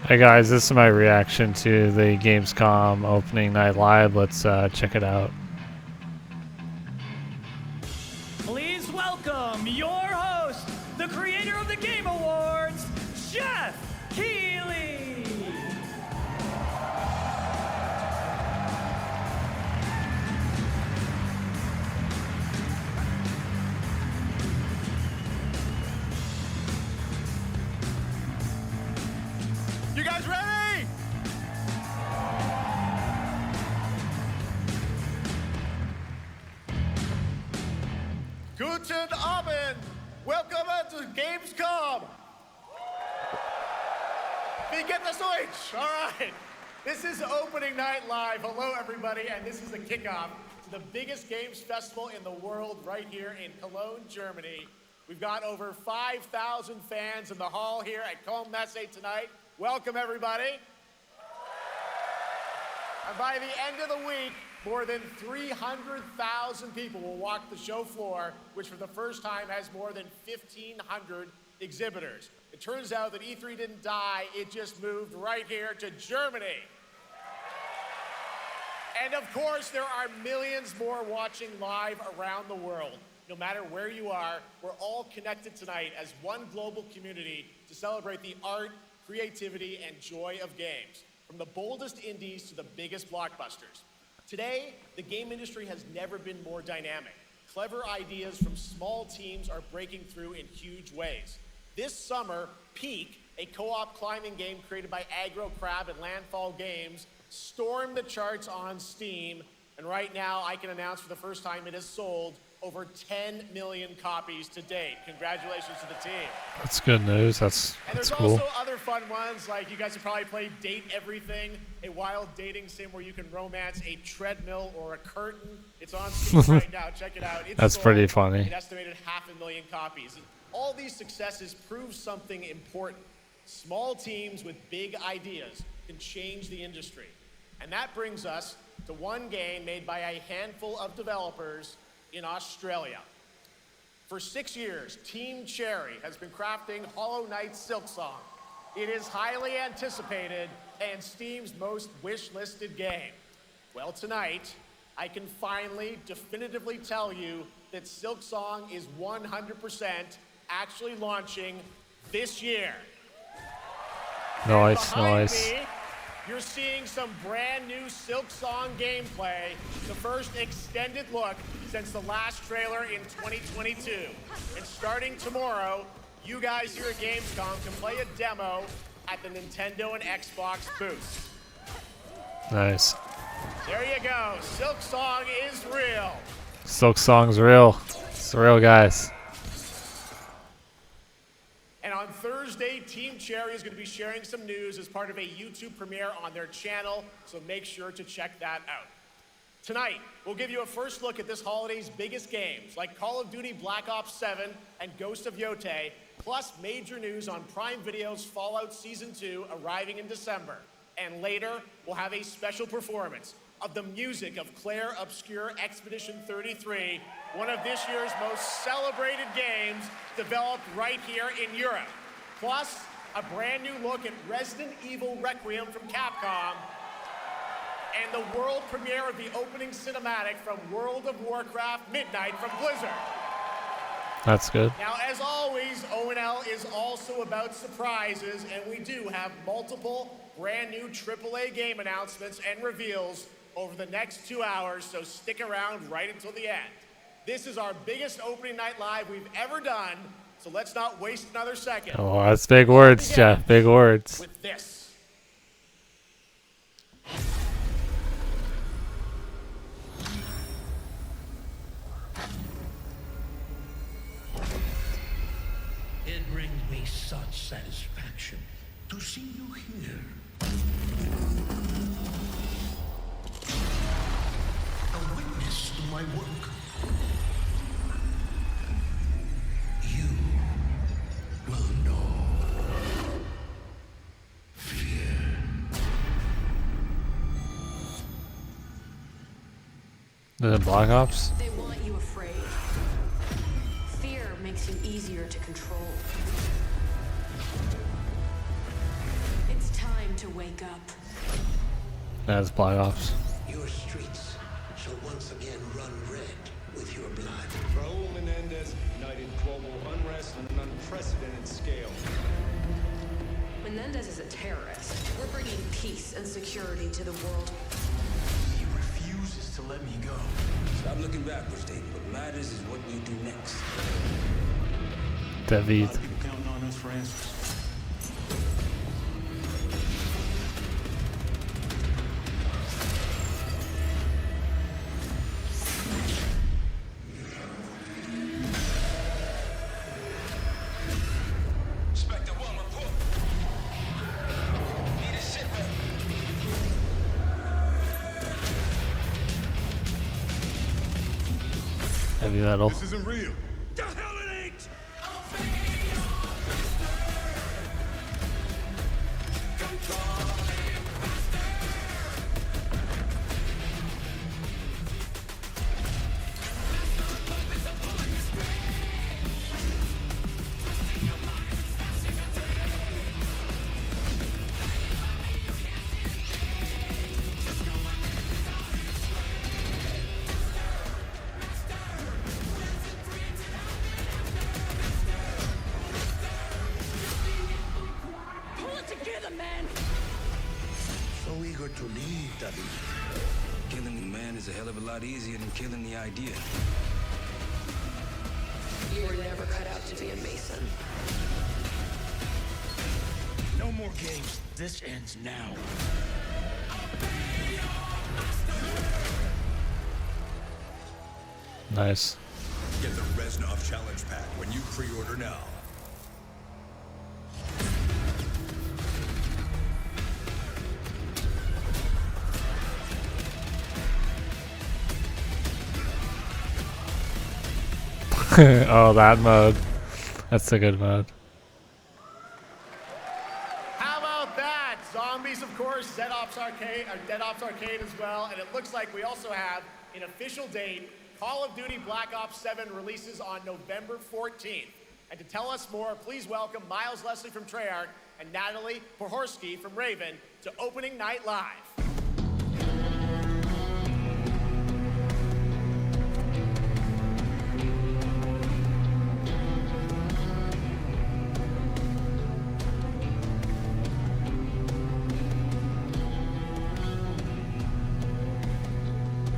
Hey guys, this is my reaction to the Gamescom opening night live. Let's check it out. Please welcome your host, the creator of the Game Awards, Jeff Keighley. You guys ready? Guten Abend. Welcome to Gamescom. Wie geht das Deutsch? All right. This is opening night live. Hello, everybody, and this is the kickoff to the biggest games festival in the world right here in Cologne, Germany. We've got over 5,000 fans in the hall here at Cologne Messe tonight. Welcome, everybody. And by the end of the week, more than 300,000 people will walk the show floor, which for the first time has more than 1,500 exhibitors. It turns out that E3 didn't die, it just moved right here to Germany. And of course, there are millions more watching live around the world. No matter where you are, we're all connected tonight as one global community to celebrate the art, creativity, and joy of games, from the boldest indies to the biggest blockbusters. Today, the game industry has never been more dynamic. Clever ideas from small teams are breaking through in huge ways. This summer, Peak, a co-op climbing game created by Aggro Crab and Landfall Games, stormed the charts on Steam, and right now I can announce for the first time it has sold over 10 million copies to date. Congratulations to the team. That's good news. That's cool. Also other fun ones, like you guys have probably played Date Everything, a wild dating sim where you can romance a treadmill or a curtain. It's on Steam right now. Check it out. It's That's sold pretty funny. an estimated 500,000 copies. All these successes prove something important. Small teams with big ideas can change the industry. And that brings us to one game made by a handful of developers in Australia. For 6 years, Team Cherry has been crafting Hollow Knight Silksong. It is highly anticipated and Steam's most wish-listed game. Well, tonight, I can finally definitively tell you that Silksong is 100% actually launching this year. Nice, Behind nice. me, you're seeing some brand new Silksong gameplay, the first extended look since the last trailer in 2022. And starting tomorrow, you guys here at Gamescom can play a demo at the Nintendo and Xbox booths. Nice. There you go. Silksong is real. Silksong's real. It's real, guys. And on Thursday, Team Cherry is going to be sharing some news as part of a YouTube premiere on their channel, so make sure to check that out. Tonight, we'll give you a first look at this holiday's biggest games, like Call of Duty Black Ops 7 and Ghost of Yotei, plus major news on Prime Video's Fallout Season 2 arriving in December. And later, we'll have a special performance of the music of Claire Obscure Expedition 33, one of this year's most celebrated games developed right here in Europe. Plus, a brand new look at Resident Evil Requiem from Capcom, and the world premiere of the opening cinematic from World of Warcraft Midnight from Blizzard. That's good. Now, as always, ONL is also about surprises, and we do have multiple brand new AAA game announcements and reveals over the next 2 hours, so stick around right until the end. This is our biggest opening night live we've ever done, so let's not waste another second. Oh, that's big words, Jeff. Big words. With this. It brings me such satisfaction to see you here. A witness to my work. You will know fear. Is it Black Ops? They want you afraid. Fear makes you easier to control. It's time wake up. That's Black Ops. Your streets shall once again run red with your blood. Raul Menendez ignited global unrest on an unprecedented scale. Menendez is a terrorist. We're bringing peace and security to the world. He refuses to let me go. Stop looking backwards, David. What matters is what we do next. A David. lot of people counting on us for answers. Inspector 1, report. Need a sit rep. Heavy metal. This isn't real. The hell it ain't! Pull it together, man! So eager to leave, David. Killing the man is a hell of a lot easier than killing the idea. You were never cut out to be a Mason. No more games. This ends now. Nice. Get the Reznov Challenge Pack when you pre-order now. Oh, that mode. That's a good mode. How about that? Zombies, of course, Dead Ops Arcade as well, and it looks like we also have an official date. Call of Duty Black Ops 7 releases on November 14th. And to tell us more, please welcome Miles Leslie from Treyarch and Natalie Pohorski from Raven to Opening Night Live.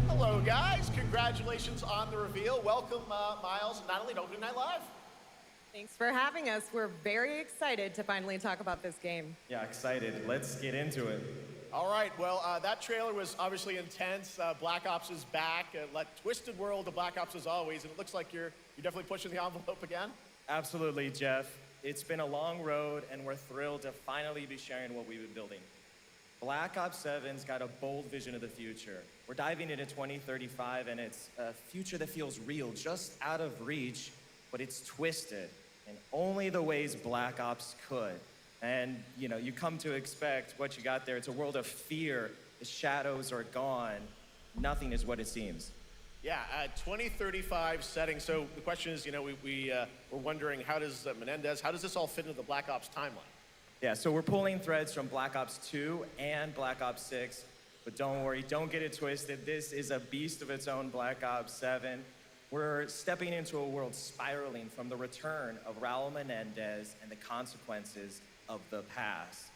Hello, guys. Congratulations on the reveal. Welcome, Miles and Natalie, to Opening Night Live. Thanks for having us. We're very excited to finally talk about this game. Yeah, excited. Let's get into it. All right, well, that trailer was obviously intense. Black Ops is back. Twisted world of Black Ops as always, and it looks like you're definitely pushing the envelope again. Absolutely, Jeff. It's been a long road, and we're thrilled to finally be sharing what we've been building. Black Ops 7's got a bold vision of the future. We're diving into 2035, and it's a future that feels real, just out of reach, but it's twisted in only the ways Black Ops could. And, you know, you come to expect what you got there. It's a world of fear. The shadows are gone. Nothing is what it seems. Yeah, 2035 setting. So the question is, you know, we're wondering, how does Menendez, how does this all fit into the Black Ops timeline? Yeah, so we're pulling threads from Black Ops 2 and Black Ops 6, but don't worry, don't get it twisted. This is a beast of its own, Black Ops 7. We're stepping into a world spiraling from the return of Raul Menendez and the consequences of the past.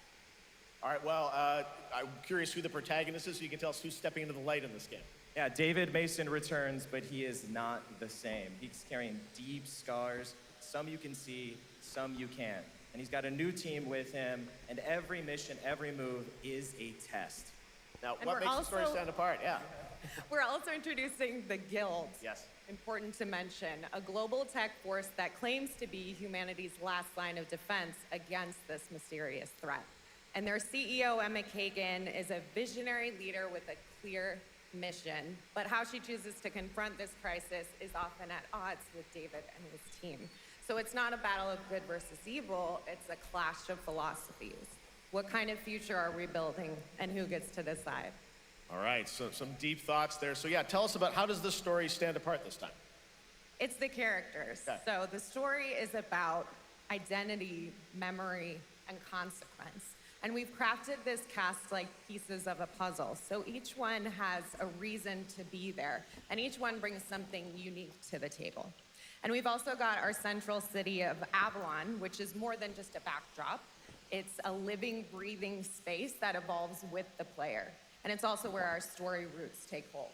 All right, well, I'm curious who the protagonist is, so you can tell us who's stepping into the light in this game. Yeah, David Mason returns, but he is not the same. He's carrying deep scars. Some you can see, some you can't. And he's got a new team with him, and every mission, every move is a test. Now, And what we're makes the story also- stand apart? Yeah. We're also introducing the Guild. Yes. Important to mention, a global tech force that claims to be humanity's last line of defense against this mysterious threat. And their CEO, Emma Kagan, is a visionary leader with a clear mission, but how she chooses to confront this crisis is often at odds with David and his team. So it's not a battle of good versus evil, it's a clash of philosophies. What kind of future are we building, and who gets to decide? All right, so some deep thoughts there. So yeah, tell us about, how does this story stand apart this time? It's the characters. Okay. So the story is about identity, memory, and consequence. And we've crafted this cast like pieces of a puzzle. So each one has a reason to be there, and each one brings something unique to the table. And we've also got our central city of Avalon, which is more than just a backdrop. It's a living, breathing space that evolves with the player. And it's also where our story roots take hold.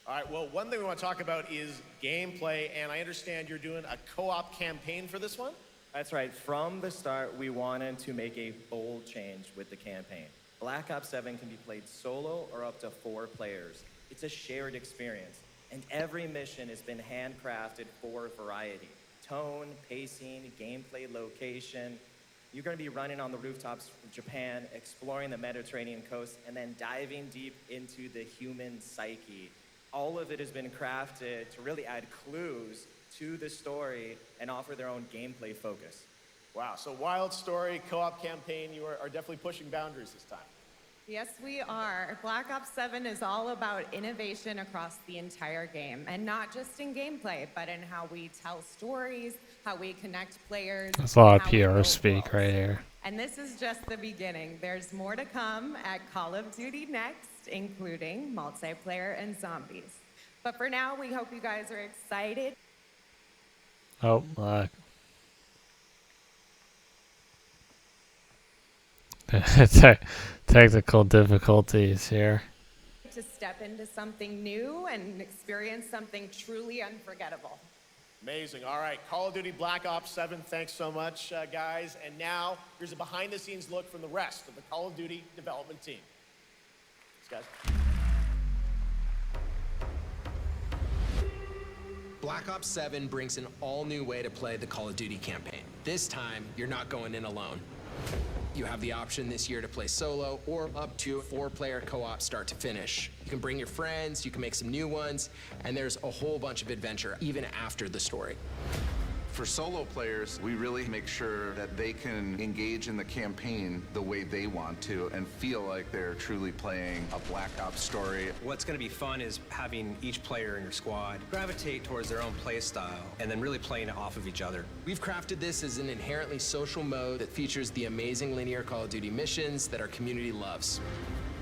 All right, well, one thing we want to talk about is gameplay, and I understand you're doing a co-op campaign for this one? That's right. From the start, we wanted to make a bold change with the campaign. Black Ops 7 can be played solo or up to 4 players. It's a shared experience, and every mission has been handcrafted for variety. Tone, pacing, gameplay, location. You're going to be running on the rooftops of Japan, exploring the Mediterranean coast, and then diving deep into the human psyche. All of it has been crafted to really add clues to the story and offer their own gameplay focus. Wow, so wild story, co-op campaign, you are definitely pushing boundaries this time. Yes, we are. Black Ops 7 is all about innovation across the entire game, and not just in gameplay, but in how we tell stories, how we connect players. That's a lot of how we PR build speak worlds. right here. And this is just the beginning. There's more to come at Call of Duty Next, including multiplayer and zombies. But for now, we hope you guys are excited. Oh, technical difficulties here. To step into something new and experience something truly unforgettable. Amazing. All right, Call of Duty Black Ops 7, thanks so much, guys. And now, here's a behind-the-scenes look from the rest of the Call of Duty development team. Thanks, guys. Black Ops 7 brings an all-new way to play the Call of Duty campaign. This time, you're not going in alone. You have the option this year to play solo or up to 4-player co-op start to finish. You can bring your friends, you can make some new ones, and there's a whole bunch of adventure even after the story. For solo players, we really make sure that they can engage in the campaign the way they want to and feel like they're truly playing a Black Ops story. What's going to be fun is having each player in your squad gravitate towards their own play style and then really playing it off of each other. We've crafted this as an inherently social mode that features the amazing linear Call of Duty missions that our community loves.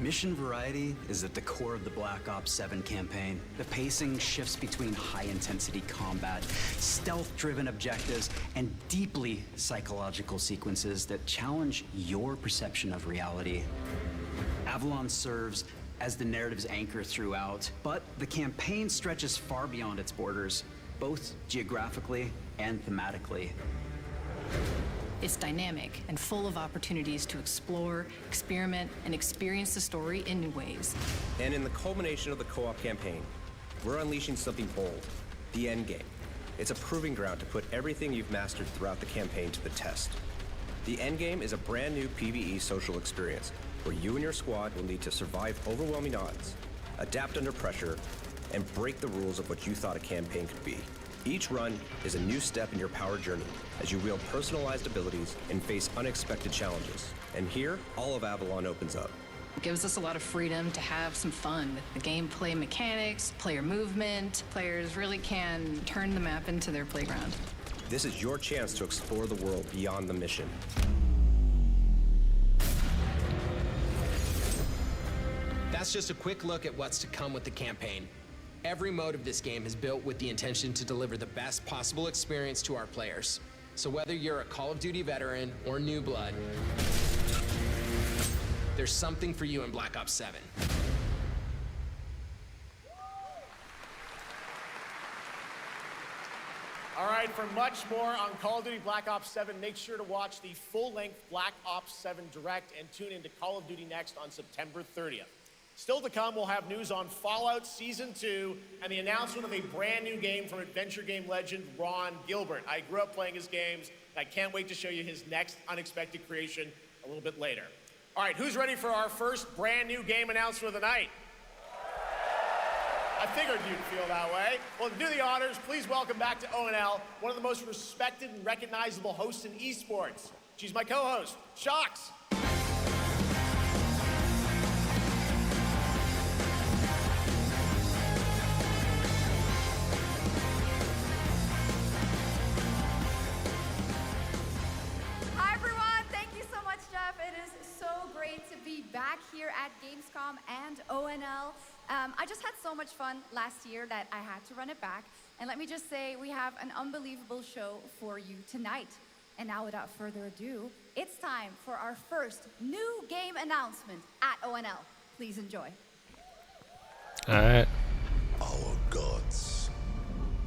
Mission variety is at the core of the Black Ops 7 campaign. The pacing shifts between high-intensity combat, stealth-driven objectives, and deeply psychological sequences that challenge your perception of reality. Avalon serves as the narrative's anchor throughout, but the campaign stretches far beyond its borders, both geographically and thematically. It's dynamic and full of opportunities to explore, experiment, and experience the story in new ways. And in the culmination of the co-op campaign, we're unleashing something bold, the end game. It's a proving ground to put everything you've mastered throughout the campaign to the test. The end game is a brand new PvE social experience where you and your squad will need to survive overwhelming odds, adapt under pressure, and break the rules of what you thought a campaign could be. Each run is a new step in your power journey as you wield personalized abilities and face unexpected challenges. And here, all of Avalon opens up. It gives us a lot of freedom to have some fun with the gameplay mechanics, player movement. Players really can turn the map into their playground. This is your chance to explore the world beyond the mission. That's just a quick look at what's to come with the campaign. Every mode of this game is built with the intention to deliver the best possible experience to our players. So whether you're a Call of Duty veteran or new blood, there's something for you in Black Ops 7. All right, for much more on Call of Duty Black Ops 7, make sure to watch the full-length Black Ops 7 Direct and tune into Call of Duty Next on September 30th. Still to come, we'll have news on Fallout Season 2 and the announcement of a brand new game from adventure game legend Ron Gilbert. I grew up playing his games, and I can't wait to show you his next unexpected creation a little bit later. All right, who's ready for our first brand new game announcement of the night? I figured you'd feel that way. Well, to do the honors, please welcome back to ONL, one of the most respected and recognizable hosts in esports. She's my co-host, Shox. Hi everyone, thank you so much, Jeff. It is back here at Gamescom and ONL. I just had so much fun last year that I had to run it back. And let me just say, we have an unbelievable show for you tonight. And now, without further ado, it's time for our first new game announcement at ONL. Please enjoy. All right. Our gods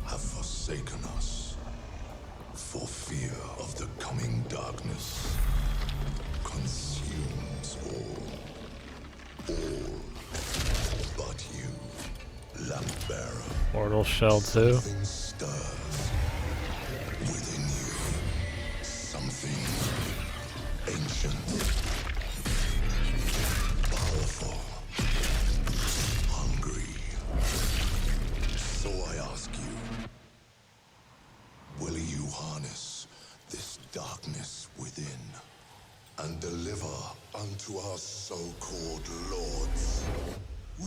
have forsaken us for fear of the coming darkness. Consumes all but you, lamp bearer. Mortal Shell 2. Something stirs within you. Something ancient, powerful, hungry. So I ask you, will you harness this darkness within and deliver unto our so-called lords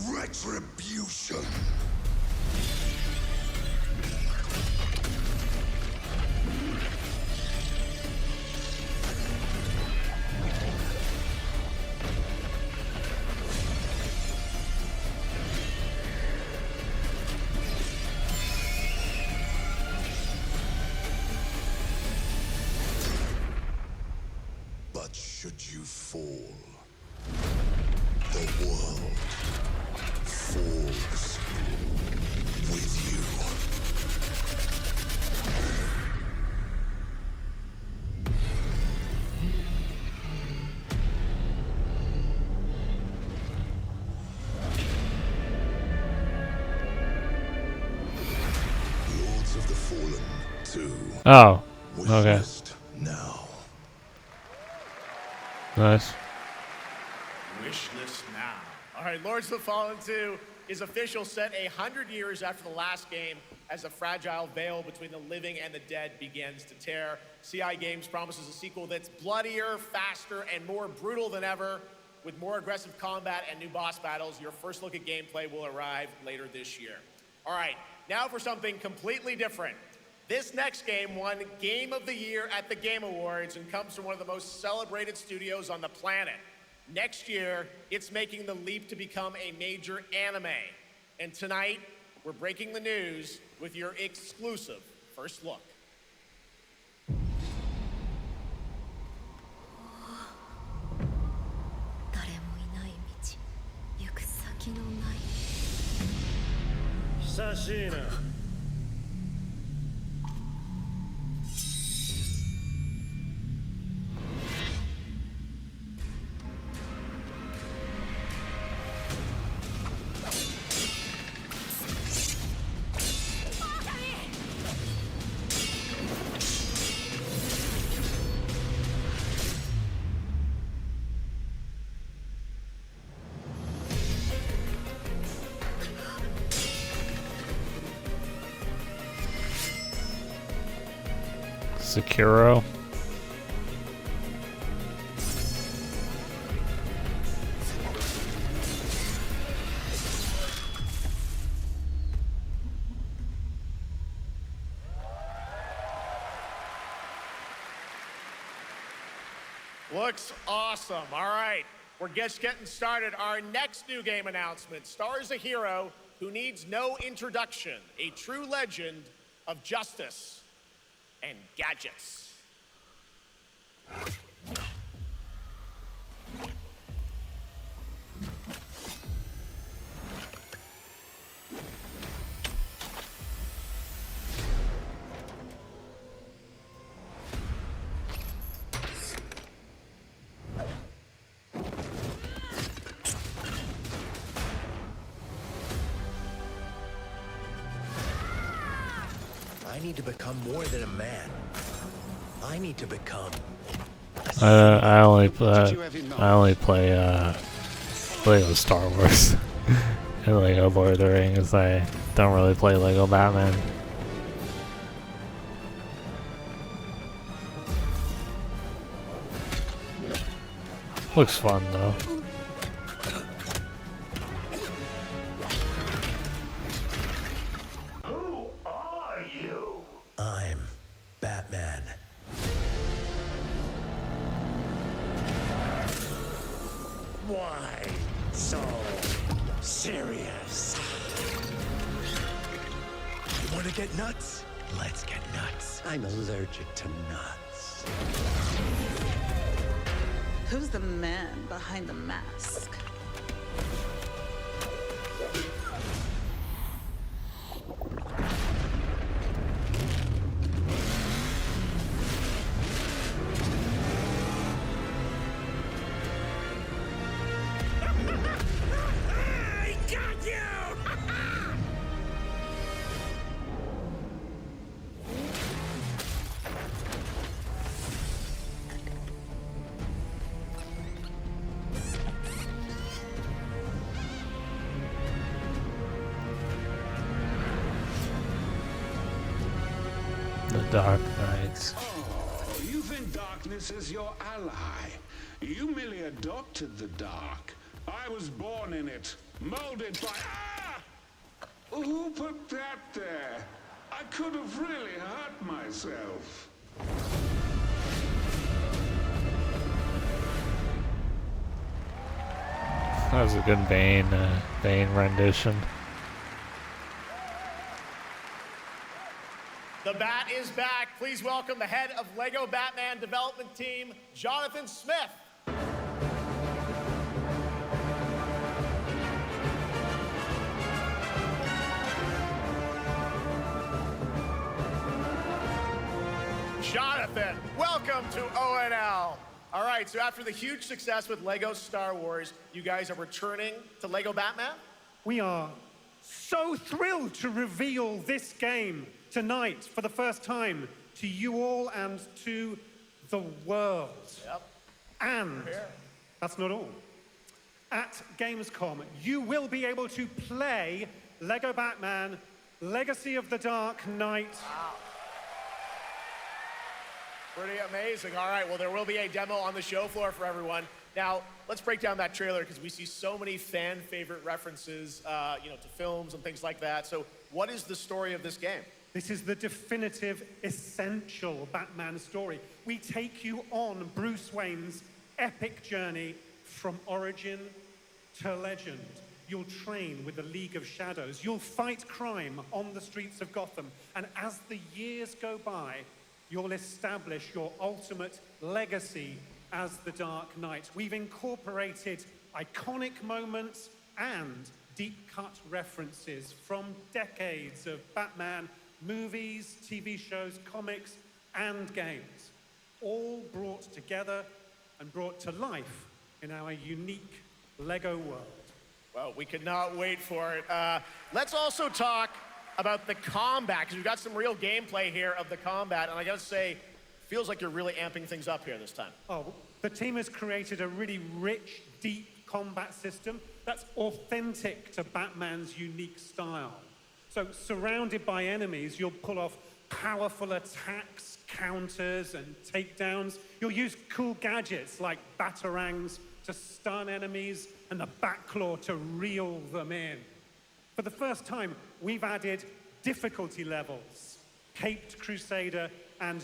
retribution? But should you fall, the world falls with you. Lords of the Fallen 2. Oh, okay. Wishlist now. Nice. Wishlist now. All right, Lords of the Fallen 2 is official, set 100 years after the last game, as the fragile veil between the living and the dead begins to tear. CI Games promises a sequel that's bloodier, faster, and more brutal than ever. With more aggressive combat and new boss battles, your first look at gameplay will arrive later this year. All right, now for something completely different. This next game won Game of the Year at the Game Awards and comes from one of the most celebrated studios on the planet. Next year, it's making the leap to become a major anime. And tonight, we're breaking the news with your exclusive first look. Sashina. Sekiro. Looks awesome. All right, we're just getting started. Our next new game announcement stars a hero who needs no introduction, a true legend of justice and gadgets. I need to become more than a man. I need to become. I only play Lego Star Wars and Lego Lord of the Rings. I don't really play Lego Batman. Looks fun though. Who are you? I'm Batman. Why so serious? You want to get nuts? Let's get nuts. I'm allergic to nuts. Who's the man behind the mask? I got you! The Dark Knights. Oh, you think darkness is your ally. You merely adopted the dark. I was born in it, molded by... Ah! Who put that there? I could have really hurt myself. That was a good Bane rendition. The Bat is back. Please welcome the head of LEGO Batman development team, Jonathan Smith. Jonathan, welcome to ONL. All right, so after the huge success with LEGO Star Wars, you guys are returning to LEGO Batman? We are so thrilled to reveal this game tonight for the first time to you all and to the world. Yep. And that's not all. At Gamescom, you will be able to play LEGO Batman Legacy of the Dark Knight. Wow. Pretty amazing. All right, well, there will be a demo on the show floor for everyone. Now, let's break down that trailer because we see so many fan favorite references, to films and things like that. So what is the story of this game? This is the definitive, essential Batman story. We take you on Bruce Wayne's epic journey from origin to legend. You'll train with the League of Shadows. You'll fight crime on the streets of Gotham. And as the years go by, you'll establish your ultimate legacy as the Dark Knight. We've incorporated iconic moments and deep-cut references from decades of Batman movies, TV shows, comics, and games, all brought together and brought to life in our unique LEGO world. Well, we could not wait for it. Let's also talk about the combat, because we've got some real gameplay here of the combat, and I gotta say, feels like you're really amping things up here this time. Oh, the team has created a really rich, deep combat system that's authentic to Batman's unique style. So, surrounded by enemies, you'll pull off powerful attacks, counters, and takedowns. You'll use cool gadgets like batarangs to stun enemies and the Batclaw to reel them in. For the first time, we've added difficulty levels, Caped Crusader and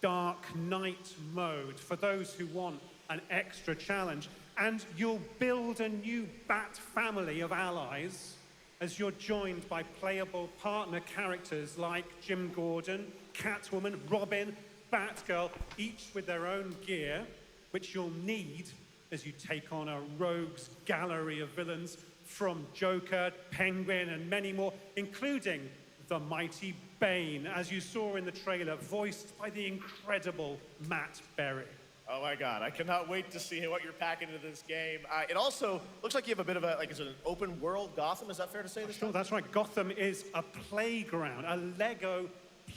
Dark Knight mode for those who want an extra challenge. And you'll build a new Bat family of allies as you're joined by playable partner characters like Jim Gordon, Catwoman, Robin, Batgirl, each with their own gear, which you'll need as you take on a rogues gallery of villains from Joker, Penguin, and many more, including the mighty Bane, as you saw in the trailer, voiced by the incredible Matt Berry. Oh my God, I cannot wait to see what you're packing into this game. It also looks like you have a bit of a, is it an open world Gotham? Is that fair to say this time? Sure, that's right. Gotham is a playground, a LEGO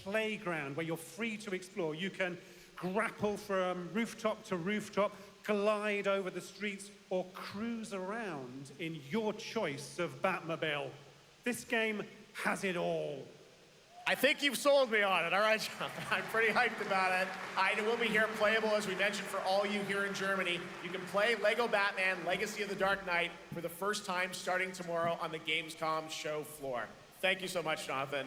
playground where you're free to explore. You can grapple from rooftop to rooftop, glide over the streets, or cruise around in your choice of Batmobile. This game has it all. I think you've sold me on it. All right, Jonathan, I'm pretty hyped about it. It will be here playable, as we mentioned, for all you here in Germany. You can play LEGO Batman Legacy of the Dark Knight for the first time starting tomorrow on the Gamescom show floor. Thank you so much, Jonathan.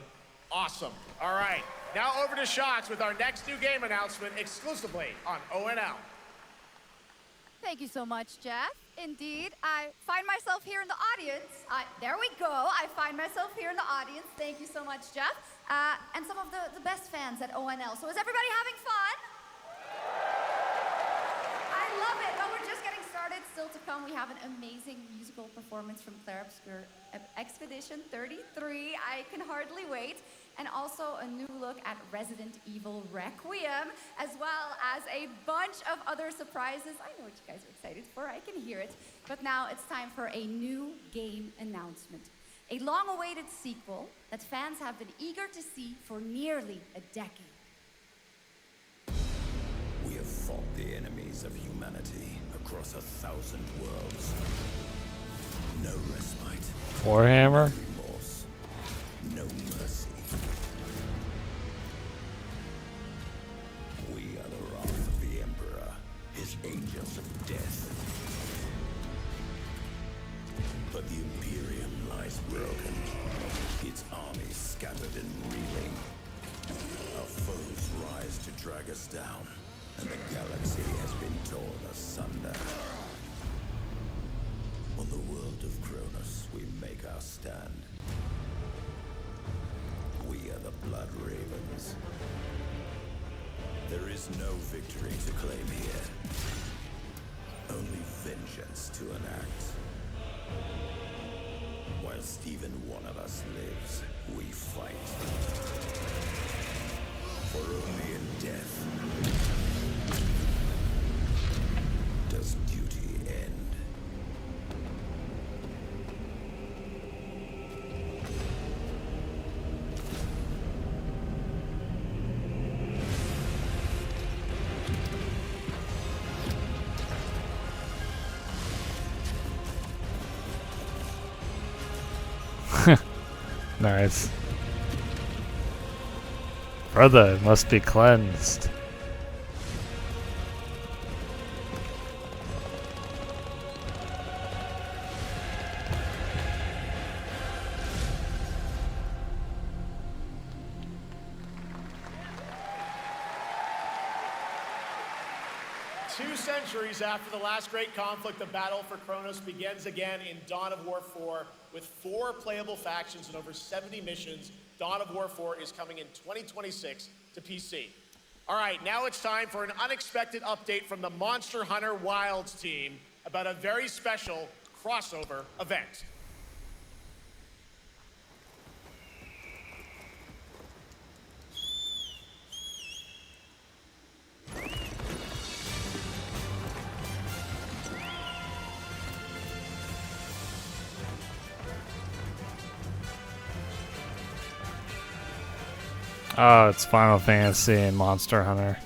Awesome. All right, now over to Shots with our next new game announcement exclusively on ONL. Thank you so much, Jeff. Indeed, I find myself here in the audience. There we go. I find myself here in the audience. Thank you so much, Jeff. And some of the best fans at ONL. So is everybody having fun? I love it. Well, we're just getting started. Still to come, we have an amazing musical performance from Claire Obscure Expedition 33. I can hardly wait. And also a new look at Resident Evil Requiem, as well as a bunch of other surprises. I know what you guys are excited for, I can hear it. But now it's time for a new game announcement. A long-awaited sequel that fans have been eager to see for nearly a decade. We have fought the enemies of humanity across 1,000 worlds. No respite. Warhammer? Remorse. No mercy. We are the wrath of the Emperor, his angels of death. But the Imperium lies broken, its armies scattered and reeling. Our foes rise to drag us down, and the galaxy has been torn asunder. On the world of Kronos, we make our stand. We are the Blood Ravens. There is no victory to claim here. Only vengeance to enact. Whilst even one of us lives, we fight. For only in death does duty end. Nice. Brother must be cleansed. Two centuries after the last great conflict, the battle for Kronos begins again in Dawn of War 4 with 4 playable factions and over 70 missions. Dawn of War 4 is coming in 2026 to PC. All right, now it's time for an unexpected update from the Monster Hunter Wilds team about a very special crossover event. Oh, it's Final Fantasy and Monster Hunter.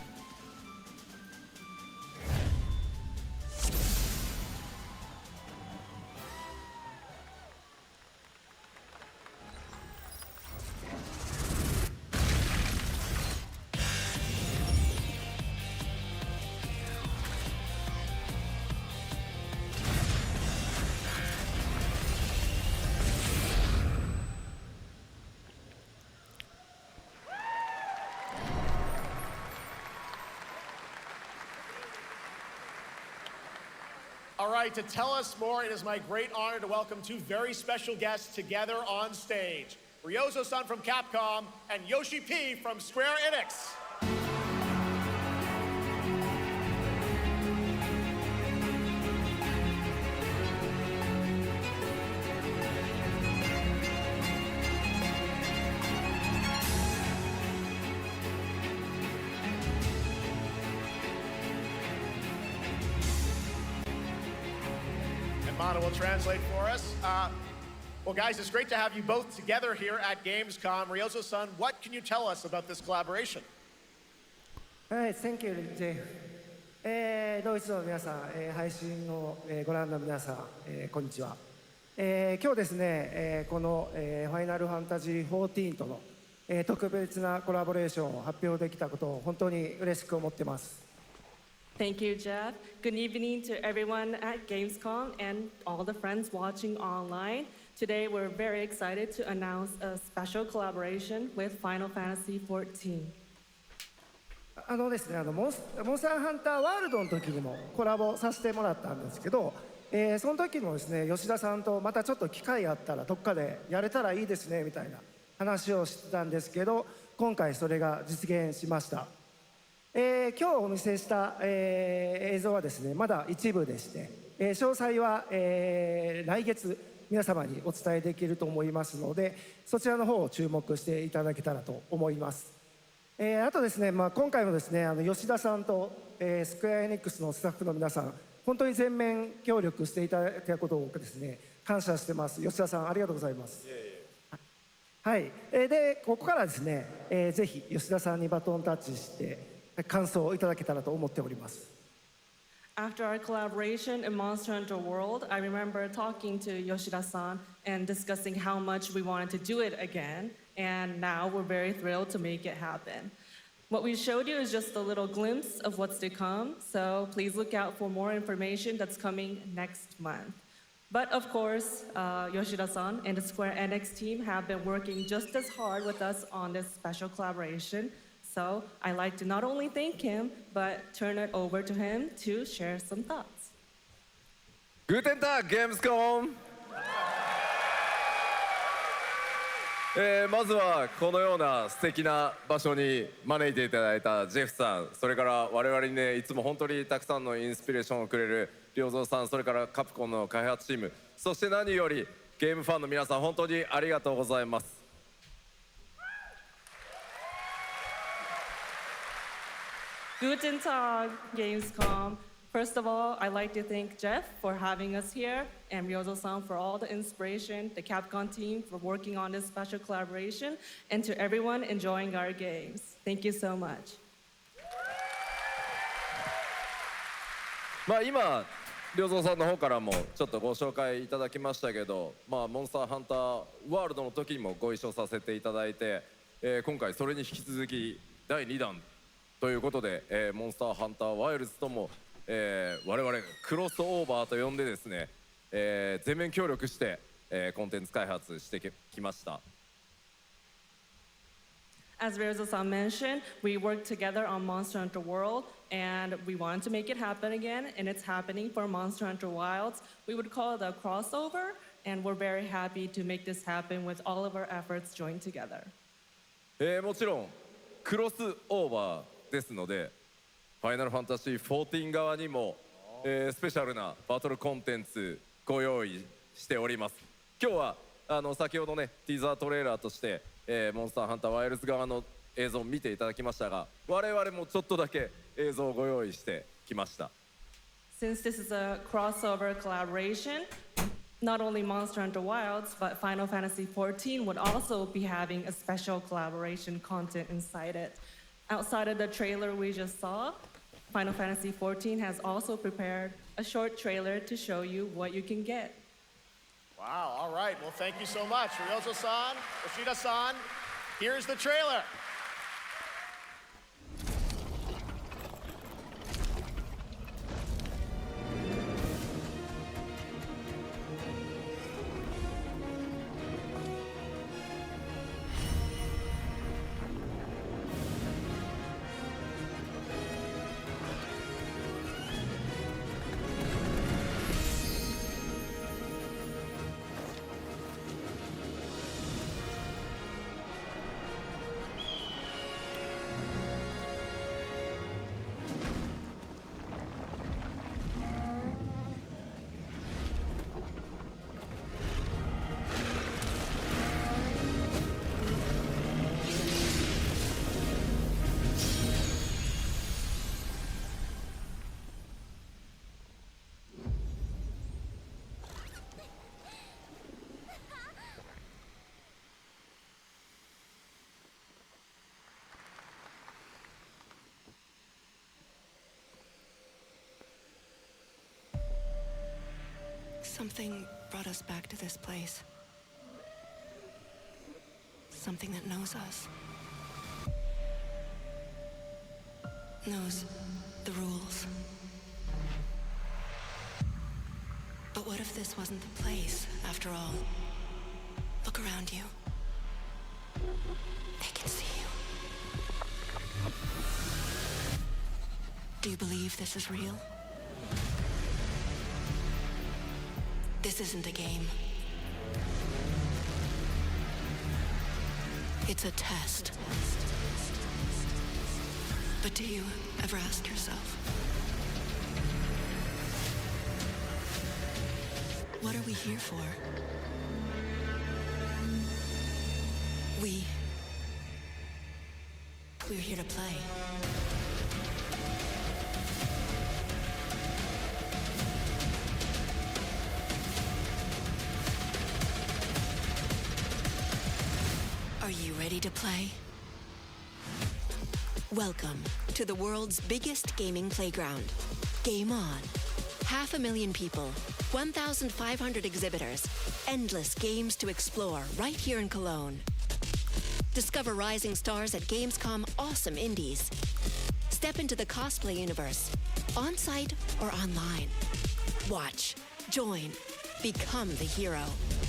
All right, to tell us more, it is my great honor to welcome 2 very special guests together on stage. Ryozo-san from Capcom and Yoshi P from Square Enix. Mana will translate for us. Well, guys, it's great to have you both together here at Gamescom. Ryozo-san, what can you tell us about this collaboration? All right, thank you, Jay. ドイツの皆さん、配信をご覧の皆さん、こんにちは。今日ですね、このファイナルファンタジー14との特別なコラボレーションを発表できたことを本当に嬉しく思ってます。Thank you, Jeff. Good evening to everyone at Gamescom and all the friends watching online. Today, we're very excited to announce a special collaboration with Final Fantasy XIV. ですね、モンスターハンターワールドの時にもコラボさせてもらったんですけど、その時もですね、吉田さんとまたちょっと機会あったらどっかでやれたらいいですねみたいな話をしてたんですけど、今回それが実現しました。今日お見せした、映像はですね、まだ一部でして、詳細は、来月皆様にお伝えできると思いますので、そちらの方を注目していただけたらと思います。あとですね、今回もですね、吉田さんと、スクエアエニックスのスタッフの皆さん、本当に全面協力していただいたことをですね、感謝してます。吉田さん、ありがとうございます。はい、でここからですね、ぜひ吉田さんにバトンタッチして感想をいただけたらと思っております。After our collaboration in Monster Hunter World, I remember talking to Yoshida-san and discussing how much we wanted to do it again, and now we're very thrilled to make it happen. What we showed you is just a little glimpse of what's to come, so please look out for more information that's coming next month. But of course, Yoshida-san and the Square Enix team have been working just as hard with us on this special collaboration. So I'd like to not only thank him, but turn it over to him to share some thoughts. Guten Tag, Gamescom! まずはこのような素敵な場所に招いていただいたジェフさん、それから我々にね、いつも本当にたくさんのインスピレーションをくれる良三さん、それからカプコンの開発チーム、そして何よりゲームファンの皆さん、本当にありがとうございます。Guten Tag, Gamescom. First of all, I'd like to thank Jeff for having us here, and Ryozo-san for all the inspiration, the Capcom team for working on this special collaboration, and to everyone enjoying our games. Thank you so much. まあ今、良三さんの方からもちょっとご紹介いただきましたけど、まあモンスターハンターワールドの時にもご一緒させていただいて、今回それに引き続き第2弾ということで、モンスターハンターワイルズとも、我々クロスオーバーと呼んでですね、全面協力して、コンテンツ開発してきました。As Ryozo-san mentioned, we worked together on Monster Hunter World, and we wanted to make it happen again, and it's happening for Monster Hunter Wilds. We would call it a crossover, and we're very happy to make this happen with all of our efforts joined together. もちろんクロスオーバーですので、ファイナルファンタジー14側にも、スペシャルなバトルコンテンツご用意しております。今日は先ほどねティザートレーラーとして、モンスターハンターワイルズ側の映像を見ていただきましたが、我々もちょっとだけ映像をご用意してきました。Since this is a crossover collaboration, not only Monster Hunter Wilds, but Final Fantasy XIV would also be having a special collaboration content inside it. Outside of the trailer we just saw, Final Fantasy XIV has also prepared a short trailer to show you what you can get. Wow, all right. Well, thank you so much. Ryozo-san, Yoshida-san, here's the trailer. Something brought us back to this place. Something that knows us. Knows the rules. But what if this wasn't the place, after all? Look around you. They can see you. Do you believe this is real? This isn't a game. It's a test. But do you ever ask yourself, what are we here for? We're here to play. Are you ready to play? Welcome to the world's biggest gaming playground. Game on. 500,000 people, 1,500 exhibitors, endless games to explore right here in Cologne. Discover rising stars at Gamescom awesome indies. Step into the cosplay universe, on-site or online. Watch, join, become the hero.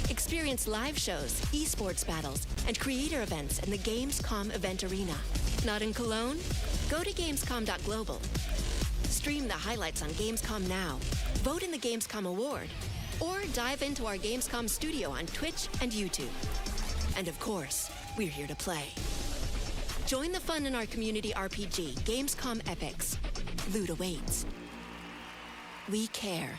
Experience live shows, esports battles, and creator events in the Gamescom event arena. Not in Cologne? Go to Gamescom.global. Stream the highlights on Gamescom Now. Vote in the Gamescom Award. Or dive into our Gamescom studio on Twitch and YouTube. And of course, we're here to play. Join the fun in our community RPG, Gamescom Epics. Loot awaits. We care.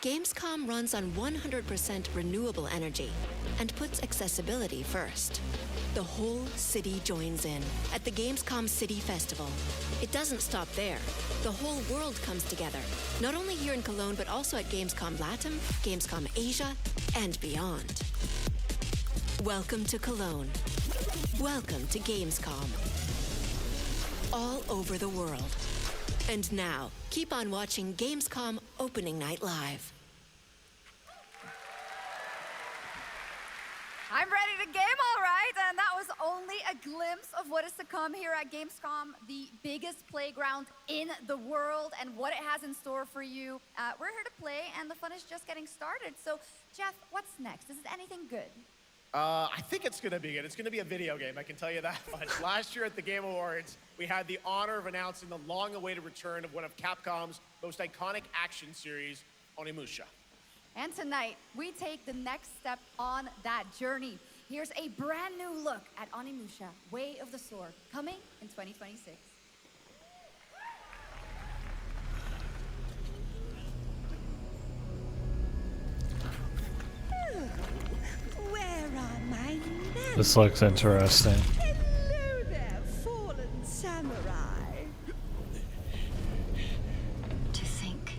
Gamescom runs on 100% renewable energy and puts accessibility first. The whole city joins in at the Gamescom City Festival. It doesn't stop there. The whole world comes together, not only here in Cologne, but also at Gamescom Latam, Gamescom Asia, and beyond. Welcome to Cologne. Welcome to Gamescom. All over the world. And now, keep on watching Gamescom Opening Night Live. I'm ready to game, all right, and that was only a glimpse of what is to come here at Gamescom, the biggest playground in the world, and what it has in store for you. We're here to play, and the fun is just getting started. So, Jeff, what's next? Is it anything good? I think it's going to be good. It's going to be a video game, I can tell you that much. Last year at the Game Awards, we had the honor of announcing the long-awaited return of one of Capcom's most iconic action series, Onimusha. And tonight, we take the next step on that journey. Here's a brand new look at Onimusha, Way of the Sword, coming in 2026. Where are my men? This looks interesting. Hello there, fallen samurai. To think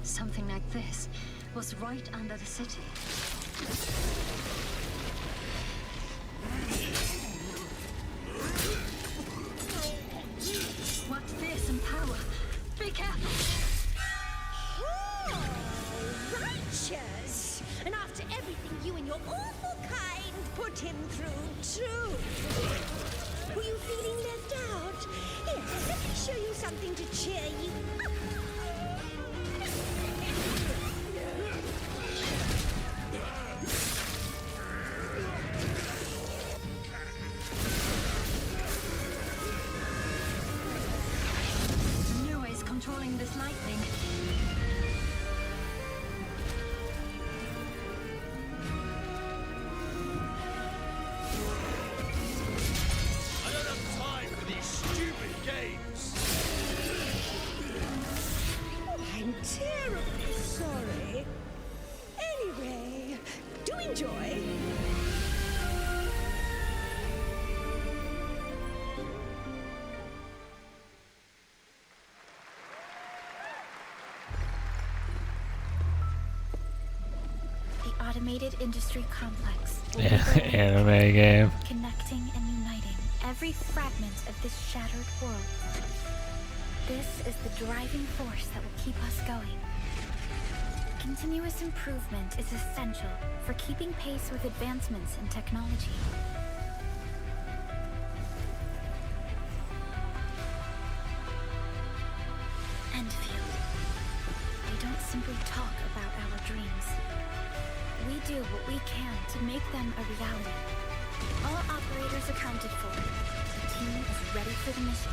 something like this was right under the city. What fearsome power! Be careful! Oh, righteous! And after everything you and your awful kind put him through, too. Were you feeling left out? Here, let me show you something to cheer you up. Noise controlling this lightning. I don't have time for these stupid games. I'm terribly sorry. Anyway, do enjoy. The automated industry complex. Anime game. Connecting and uniting every fragment of this shattered world. This is the driving force that will keep us going. Continuous improvement is essential for keeping pace with advancements in technology. Enfield. They don't simply talk about our dreams. We do what we can to make them a reality. All operators accounted for. The team is ready for the mission.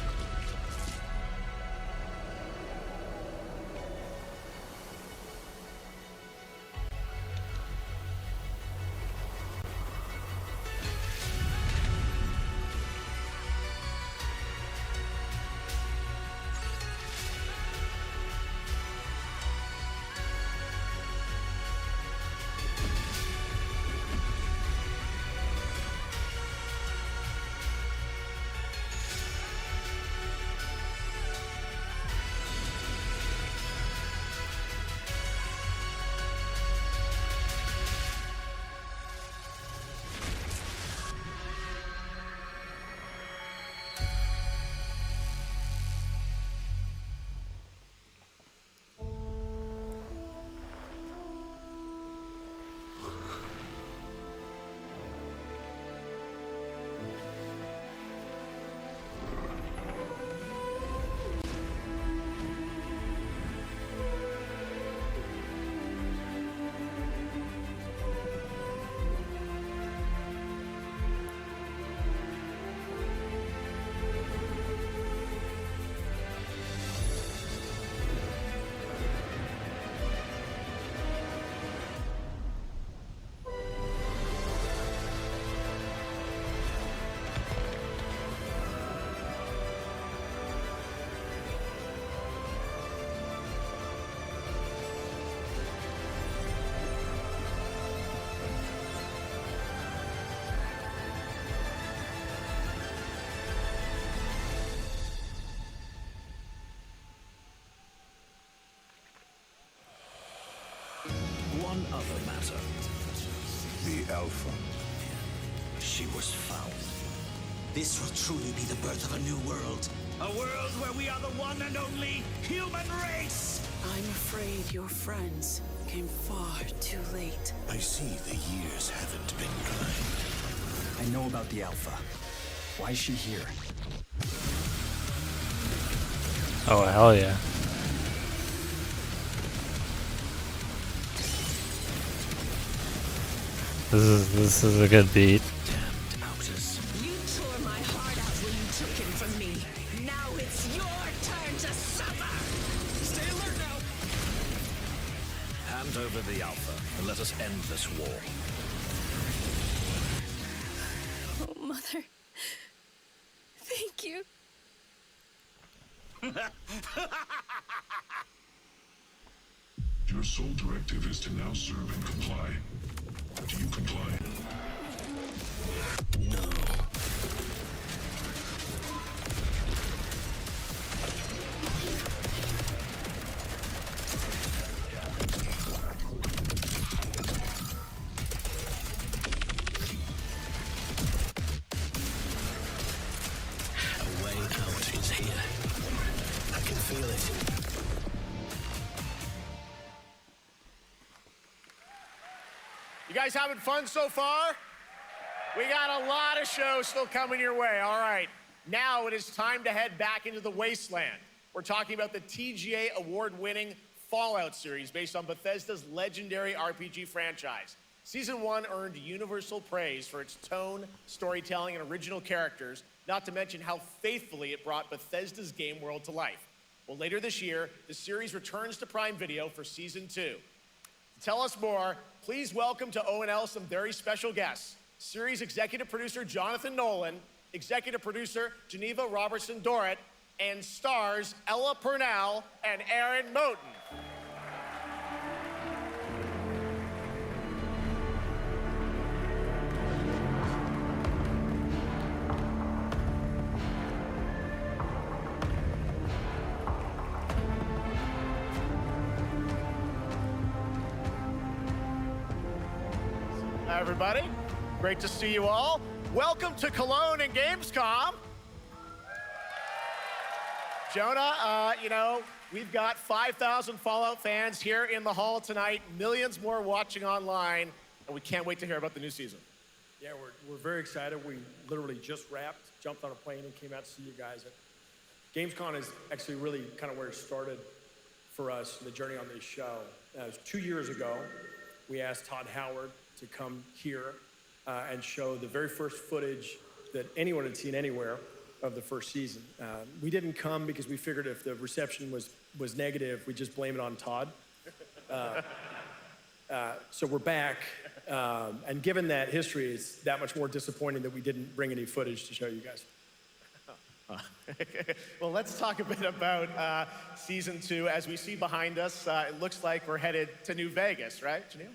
other matter. The Alpha. She was found. This will truly be the birth of a new world. A world where we are the one and only human race! I'm afraid your friends came far too late. I see the years haven't been kind. I know about the Alpha. Why is she here? Oh, hell yeah. This is a good beat. You tore my heart out when you took him from me. Now it's your turn to suffer. Stay alert now! Hand over the Alpha and let us end this war. Oh, Mother. Thank you. Your sole directive is to now serve and comply. Do you comply? No. A way out is here. I can feel it. You guys having fun so far? We got a lot of shows still coming your way. All right, now it is time to head back into the wasteland. We're talking about the TGA award-winning Fallout series based on Bethesda's legendary RPG franchise. Season 1 earned universal praise for its tone, storytelling, and original characters, not to mention how faithfully it brought Bethesda's game world to life. Well, later this year, the series returns to Prime Video for Season 2. To tell us more, please welcome to ONL some very special guests. Series executive producer Jonathan Nolan, executive producer Geneva Robertson-Dorrit, and stars Ella Purnell and Aaron Moten. Hi, everybody. Great to see you all. Welcome to Cologne and Gamescom. Jonah, you know, we've got 5,000 Fallout fans here in the hall tonight, millions more watching online, and we can't wait to hear about the new season. Yeah, we're very excited. We literally just wrapped, jumped on a plane, and came out to see you guys. Gamescom is actually really kind of where it started for us, the journey on this show. It was 2 years ago. We asked Todd Howard to come here and show the very first footage that anyone had seen anywhere of the first season. We didn't come because we figured if the reception was negative, we'd just blame it on Todd. So we're back, and given that history, it's that much more disappointing that we didn't bring any footage to show you guys. Well, let's talk a bit about Season 2. As we see behind us, it looks like we're headed to New Vegas, right, Janelle?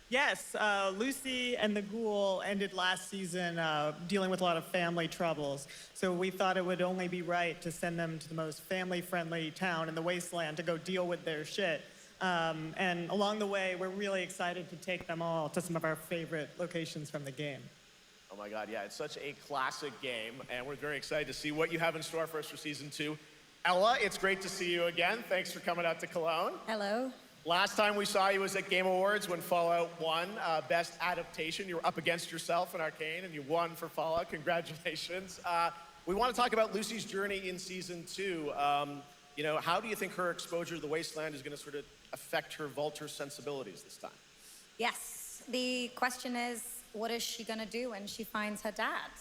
Yes, Lucy and the Ghoul ended last season dealing with a lot of family troubles. So we thought it would only be right to send them to the most family-friendly town in the wasteland to go deal with their shit. And along the way, we're really excited to take them all to some of our favorite locations from the game. Oh my God, yeah, it's such a classic game, and we're very excited to see what you have in store for us for Season 2. Ella, it's great to see you again. Thanks for coming out to Cologne. Hello. Last time we saw you was at Game Awards when Fallout won Best Adaptation. You were up against yourself in Arcane, and you won for Fallout. Congratulations. We want to talk about Lucy's journey in Season 2. You know, how do you think her exposure to the Wasteland is going to sort of affect her Vulture sensibilities this time? Yes, the question is, what is she going to do when she finds her dad?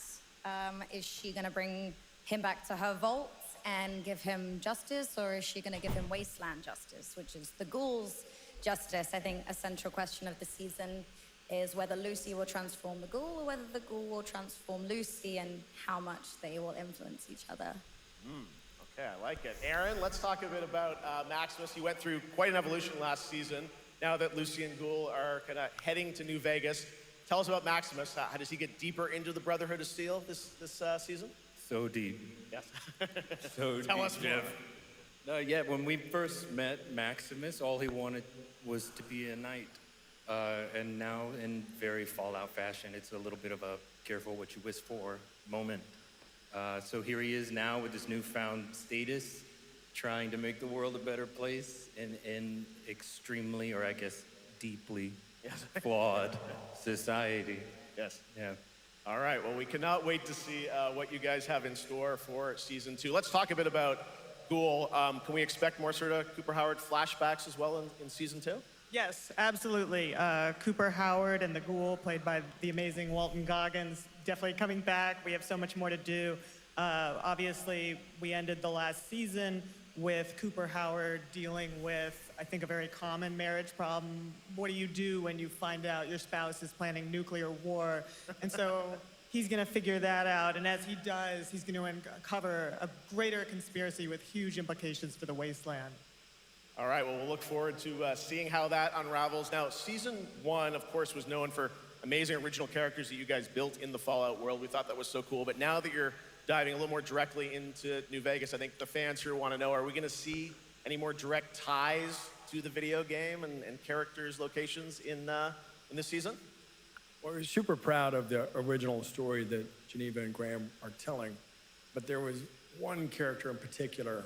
Is she going to bring him back to her vault and give him justice, or is she going to give him wasteland justice, which is the Ghoul's justice? I think a central question of the season is whether Lucy will transform the Ghoul or whether the Ghoul will transform Lucy, and how much they will influence each other. Okay, I like it. Aaron, let's talk a bit about Maximus. He went through quite an evolution last season. Now that Lucy and Ghoul are kind of heading to New Vegas, tell us about Maximus. How does he get deeper into the Brotherhood of Steel this season? So deep. Yes. So Tell deep, us more. Jeff. Yeah, when we first met Maximus, all he wanted was to be a knight. And now, in very Fallout fashion, it's a little bit of a careful what you wish for moment. So here he is now with this newfound status, trying to make the world a better place in extremely, or I guess deeply, flawed society. Yes. Yeah. All right, well, we cannot wait to see what you guys have in store for season 2. Let's talk a bit about Ghoul. Can we expect more sort of Cooper Howard flashbacks as well in season 2? Yes, absolutely. Cooper Howard and the Ghoul, played by the amazing Walton Goggins, definitely coming back. We have so much more to do. Obviously, we ended the last season with Cooper Howard dealing with, I think, a very common marriage problem. What do you do when you find out your spouse is planning nuclear war? And so he's going to figure that out. And as he does, he's going to uncover a greater conspiracy with huge implications for the Wasteland. All right, well, we'll look forward to seeing how that unravels. Now, season 1, of course, was known for amazing original characters that you guys built in the Fallout world. We thought that was so cool. But now that you're diving a little more directly into New Vegas, I think the fans here want to know, are we going to see any more direct ties to the video game and characters, locations in this season? Well, we're super proud of the original story that Geneva and Graham are telling, but there was one character in particular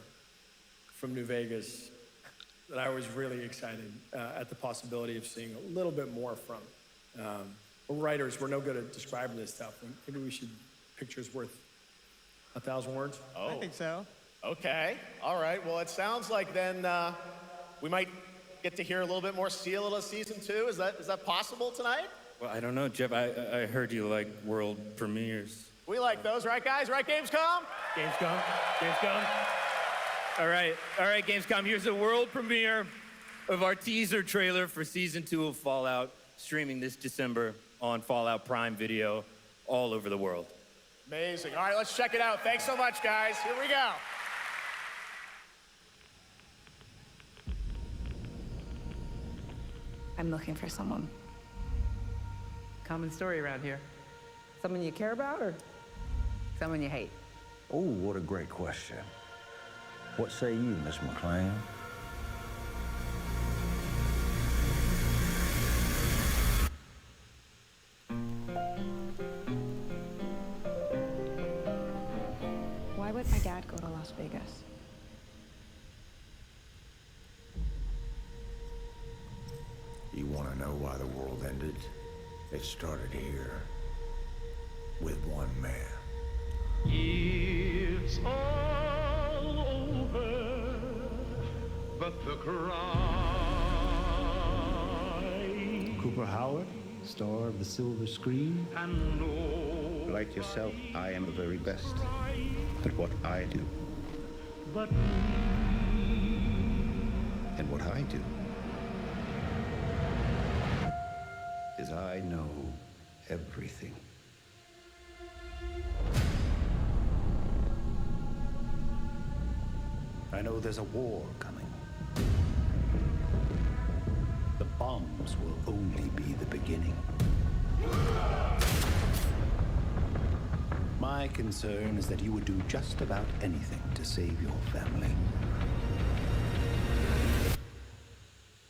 from New Vegas that I was really excited at the possibility of seeing a little bit more from. We're writers, we're no good at describing this stuff. Maybe we should, pictures worth 1,000 words? Oh. I think so. Okay, all right. Well, it sounds like then we might get to hear a little bit more, see a little season 2. Is that possible tonight? Well, I don't know, Jeff. I heard you like world premieres. We like those, right, guys? Right, Gamescom? Gamescom. All right, Gamescom. Here's the world premiere of our teaser trailer for season 2 of Fallout, streaming this December on Fallout Prime Video all over the world. Amazing. All right, let's check it out. Thanks so much, guys. Here we go. I'm looking for someone. Common story around here. Someone you care about or someone you hate? Oh, what a great question. What say you, Miss McLean? Why would my dad go to Las Vegas? You want to know why the world ended? It started here with one man. It's all over, but the cry. Cooper Howard, star of the silver screen. Like yourself, I am the very best at what I do. But and what I do is I know everything. I know there's a war coming. The bombs will only be the beginning. My concern is that you would do just about anything to save your family.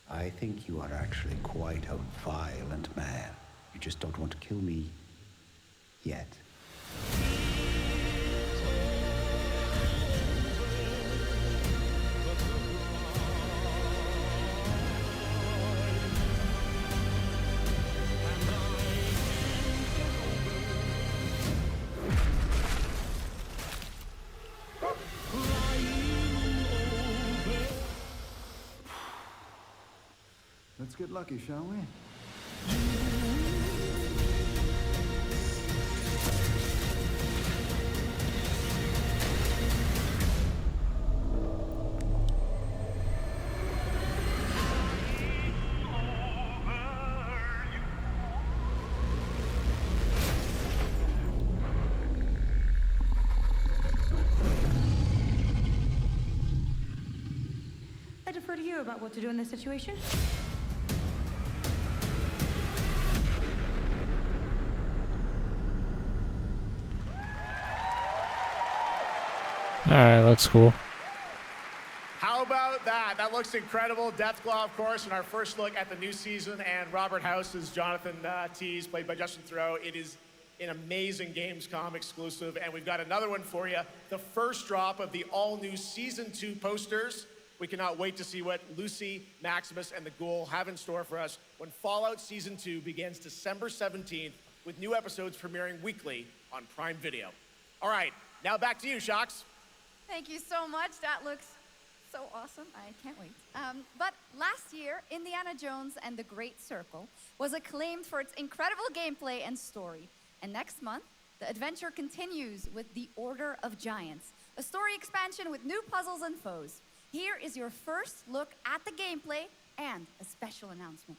I think you are actually quite a violent man. You just don't want to kill me yet. Let's get lucky, shall we? I defer to you about what to do in this situation. All right, that's cool. How about that? That looks looks incredible. Deathclaw, of course, in our first look at the new season, and Robert House is Jonathan Tease, played by Justin Theroux. It is an amazing Gamescom exclusive, and we've got another one for you. The first drop of the all-new Season 2 posters. We cannot wait to see what Lucy, Maximus, and the Ghoul have in store for us when Fallout Season 2 begins December 17th, with new episodes premiering weekly on Prime Video. All right, now back to you, Shox. Thank you so much. That looks so awesome. I can't wait. But last year, Indiana Jones and the Great Circle was acclaimed for its incredible gameplay and story. And next month, the adventure continues with The Order of Giants, a story expansion with new puzzles and foes. Here is your first look at the gameplay and a special announcement.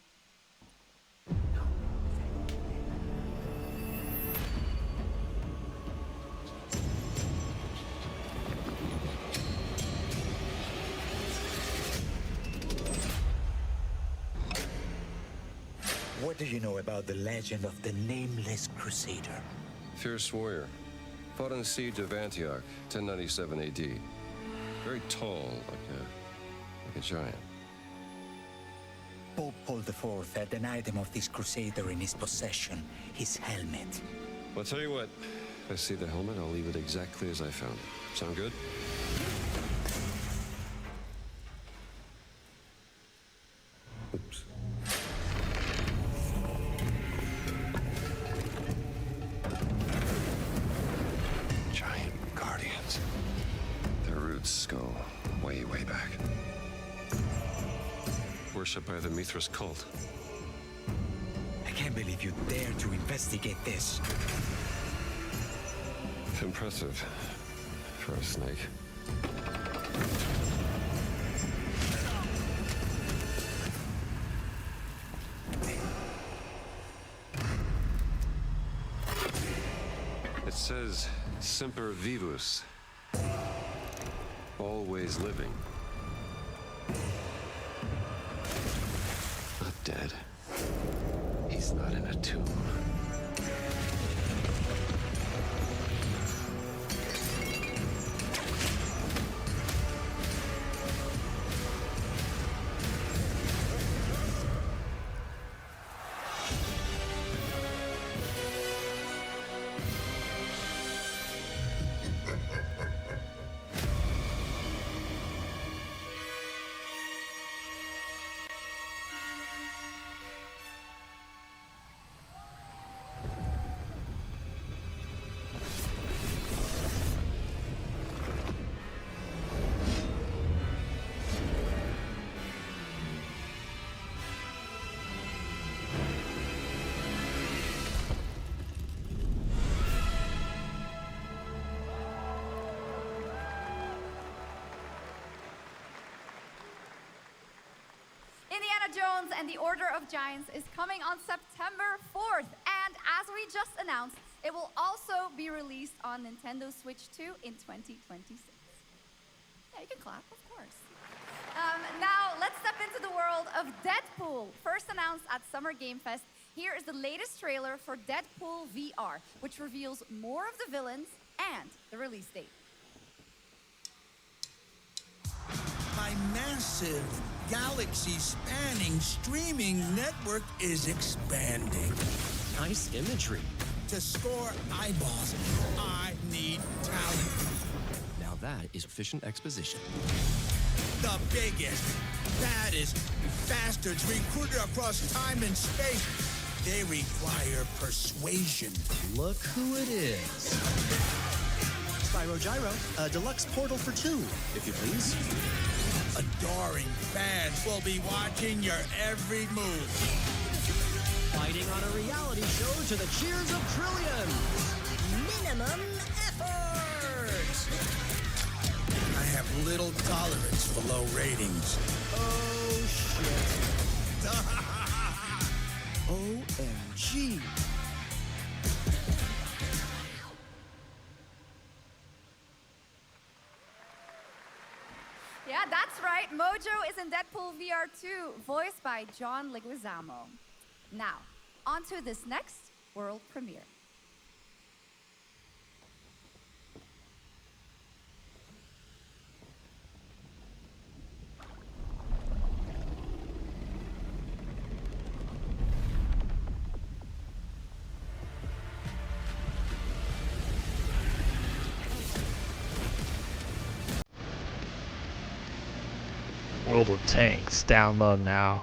What do you know about the legend of the Nameless Crusader? Fierce warrior. Fought in the siege of Antioch, 1097 AD. Very tall, like a giant. Pope Paul IV had an item of this crusader in his possession, his helmet. Well, I'll tell you what. If I see the helmet, I'll leave it exactly as I found it. Sound good? Oops. Giant guardians. Their roots go way, way back. Worshipped by the Mithras cult. I can't believe you dare to investigate this. Impressive for a snake. It says Semper Vivus. Always living. Not dead. He's not in a tomb. Indiana Jones and the Order of Giants is coming on September 4th. And as we just announced, it will also be released on Nintendo Switch 2 in 2026. Yeah, you can clap, of course. Now, let's step into the world of Deadpool. First announced at Summer Game Fest, here is the latest trailer for Deadpool VR, which reveals more of the villains and the release date. My massive, galaxy-spanning streaming network is expanding. Nice imagery. To score eyeballs, I need talent. Now that is efficient exposition. The biggest, baddest bastards recruited across time and space. They require persuasion. Look who it is. Spyro Gyro, a deluxe portal for two, if you please. Adoring fans will be watching your every move. Fighting on a reality show to the cheers of trillions. Minimum effort. I have little tolerance for low ratings. Oh, shit. OMG. Yeah, that's right. Mojo is in Deadpool VR 2, voiced by John Leguizamo. Now, on to this next world premiere. World of Tanks. Download now.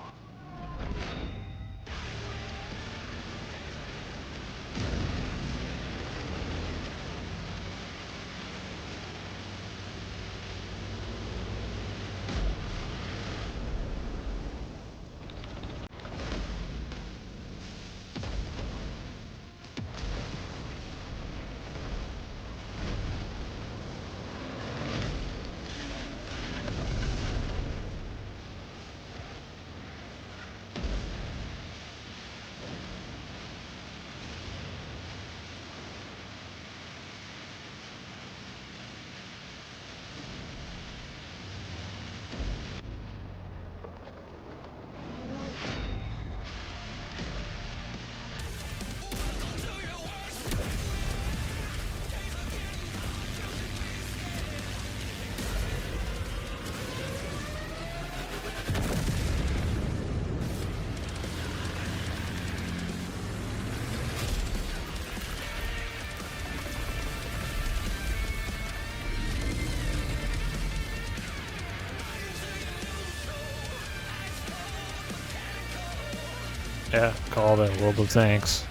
Yeah, called it World of Tanks.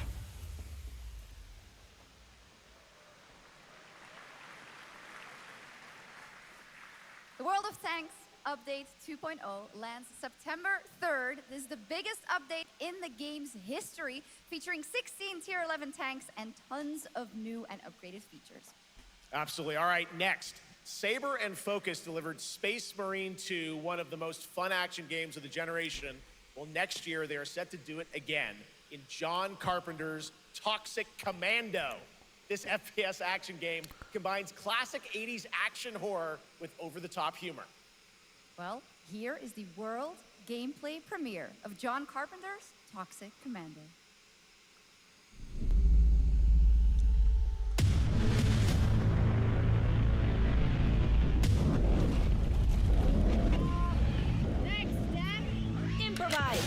The World of Tanks Update 2.0 lands September 3rd. This is the biggest update in the game's history, featuring 16 Tier 11 tanks and tons of new and upgraded features. Absolutely. All right, next. Saber and Focus delivered Space Marine 2, one of the most fun action games of the generation. Well, next year they are set to do it again in John Carpenter's Toxic Commando. This FPS action game combines classic 80s action horror with over-the-top humor. Well, here is the world gameplay premiere of John Carpenter's Toxic Commando. Improvise.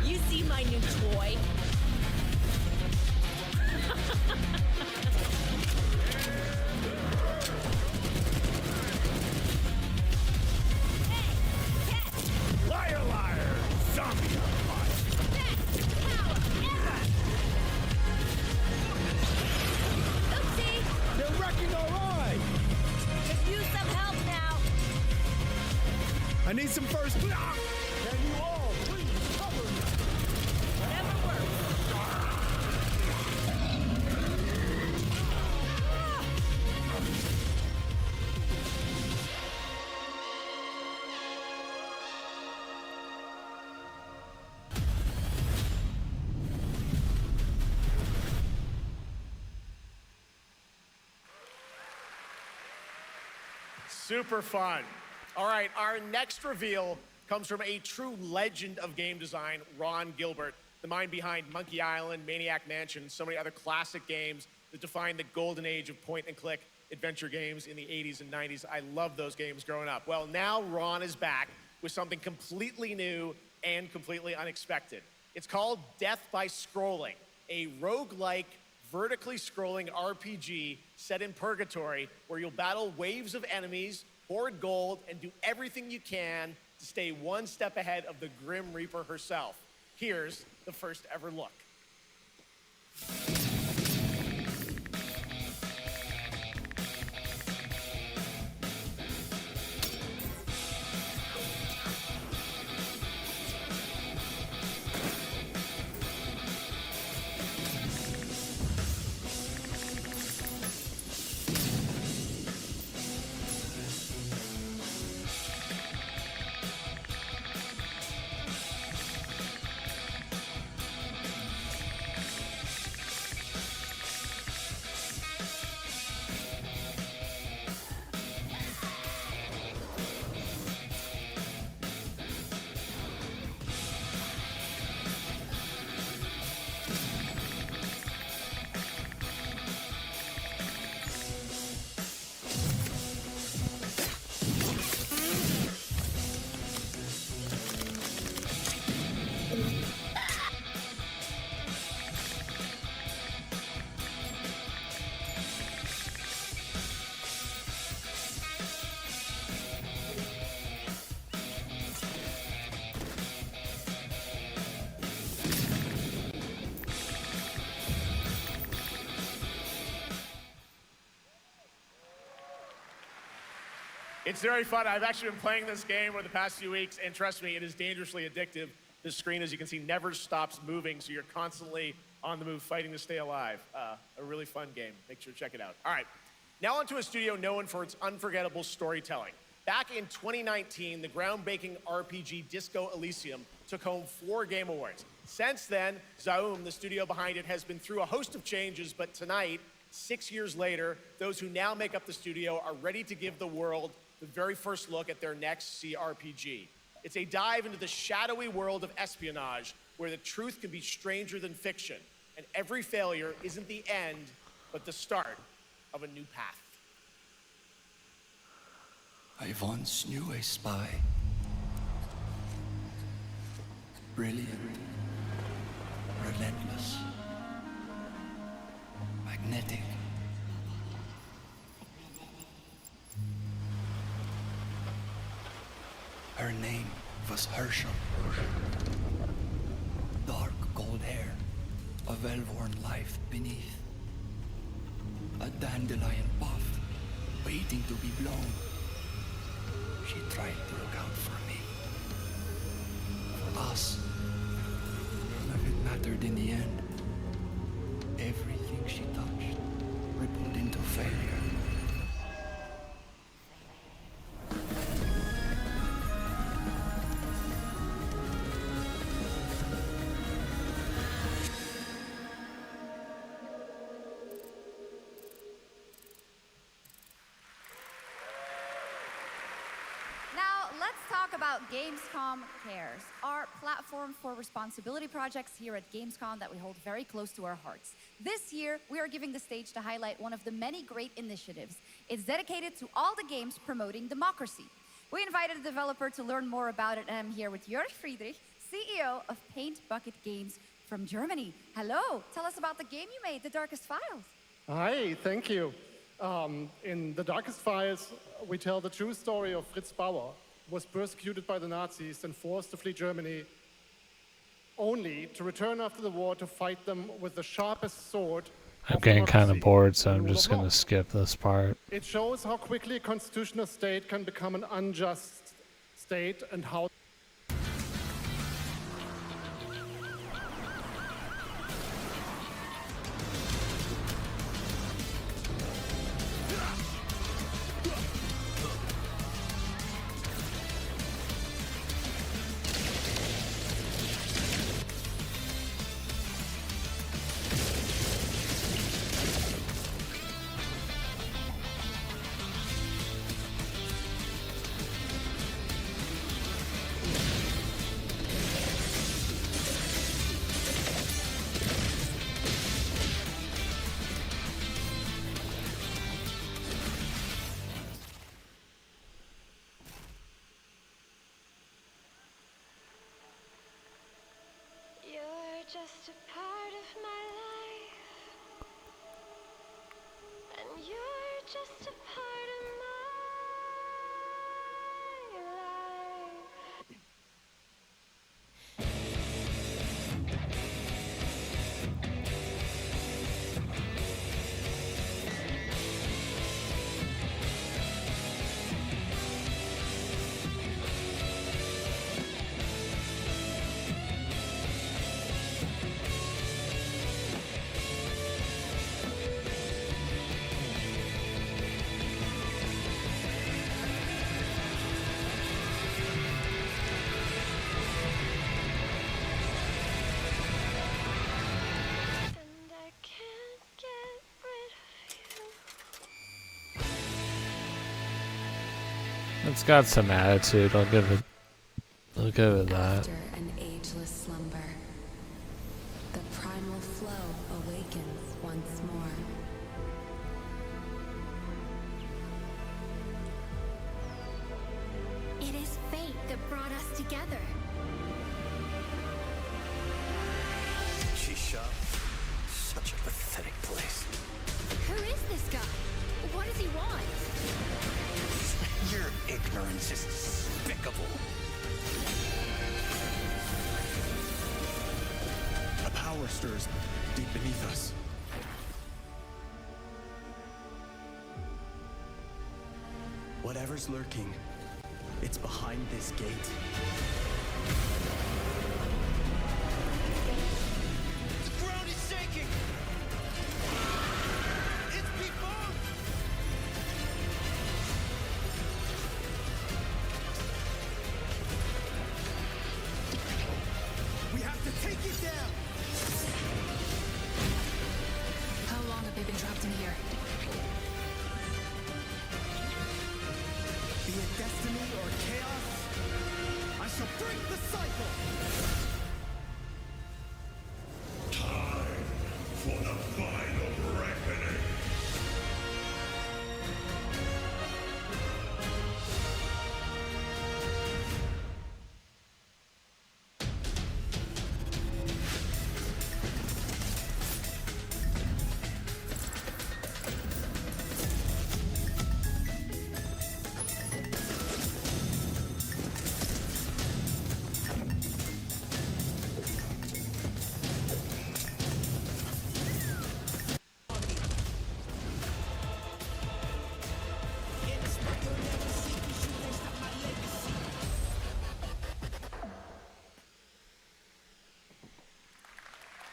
You see my new toy? Liar, liar! Zombie on fire! Oopsie! They're wrecking our ride! Could use some help now. I need some first. Can you all please cover me? Whatever works. Super fun. All right, our next reveal comes from a true legend of game design, Ron Gilbert, the mind behind Monkey Island, Maniac Mansion, and so many other classic games that defined the golden age of point-and-click adventure games in the 80s and 90s. I loved those games growing up. Well, now Ron is back with something completely new and completely unexpected. It's called Death by Scrolling, a roguelike, vertically scrolling RPG set in purgatory where you'll battle waves of enemies, hoard gold, and do everything you can to stay one step ahead of the Grim Reaper herself. Here's the first ever look. It's very fun. I've actually been playing this game over the past few weeks, and trust me, it is dangerously addictive. The screen, as you can see, never stops moving, so you're constantly on the move fighting to stay alive. A really fun game. Make sure to check it out. All right, now onto a studio known for its unforgettable storytelling. Back in 2019, the groundbreaking RPG Disco Elysium took home 4 Game Awards. Since then, Zaum, the studio behind it, has been through a host of changes, but tonight, 6 years later, those who now make up the studio are ready to give the world the very first look at their next CRPG. It's a dive into the shadowy world of espionage, where the truth can be stranger than fiction, and every failure isn't the end, but the start of a new path. I once knew a spy. Brilliant, relentless, magnetic. Her name was Herschel. Dark gold hair, a well-worn life beneath. A dandelion puff, waiting to be blown. She tried to look out for me. For us. If it mattered in the end, everything she touched rippled into failure. Gamescom Cares, our platform for responsibility projects here at Gamescom that we hold very close to our hearts. This year, we are giving the stage to highlight one of the many great initiatives. It's dedicated to all the games promoting democracy. We invited a developer to learn more about it, and I'm here with Jörg Friedrich, CEO of Paint Bucket Games from Germany. Hello, tell us about the game you made, The Darkest Files. Hi, thank you. In The Darkest Files, we tell the true story of Fritz Bauer, who was persecuted by the Nazis and forced to flee Germany, only to return after the war to fight them with the sharpest sword. I'm getting kind of bored, so I'm just going to skip this part. It shows how quickly a constitutional state can become an unjust state and how just a part of my life, and you're just a part of my life. It's got some attitude. I'll give it that. After an ageless slumber, the primal flow awakens once more. It is fate that brought us together. Shisha, such a pathetic place. Who is this guy? What does he want? Your ignorance is despicable. A power stirs deep beneath us. Whatever's lurking, it's behind this gate. The ground is shaking! It's people! We have to take it down! How long have they been trapped in here? Be it destiny or chaos, I shall break the cycle! Time for the final reckoning.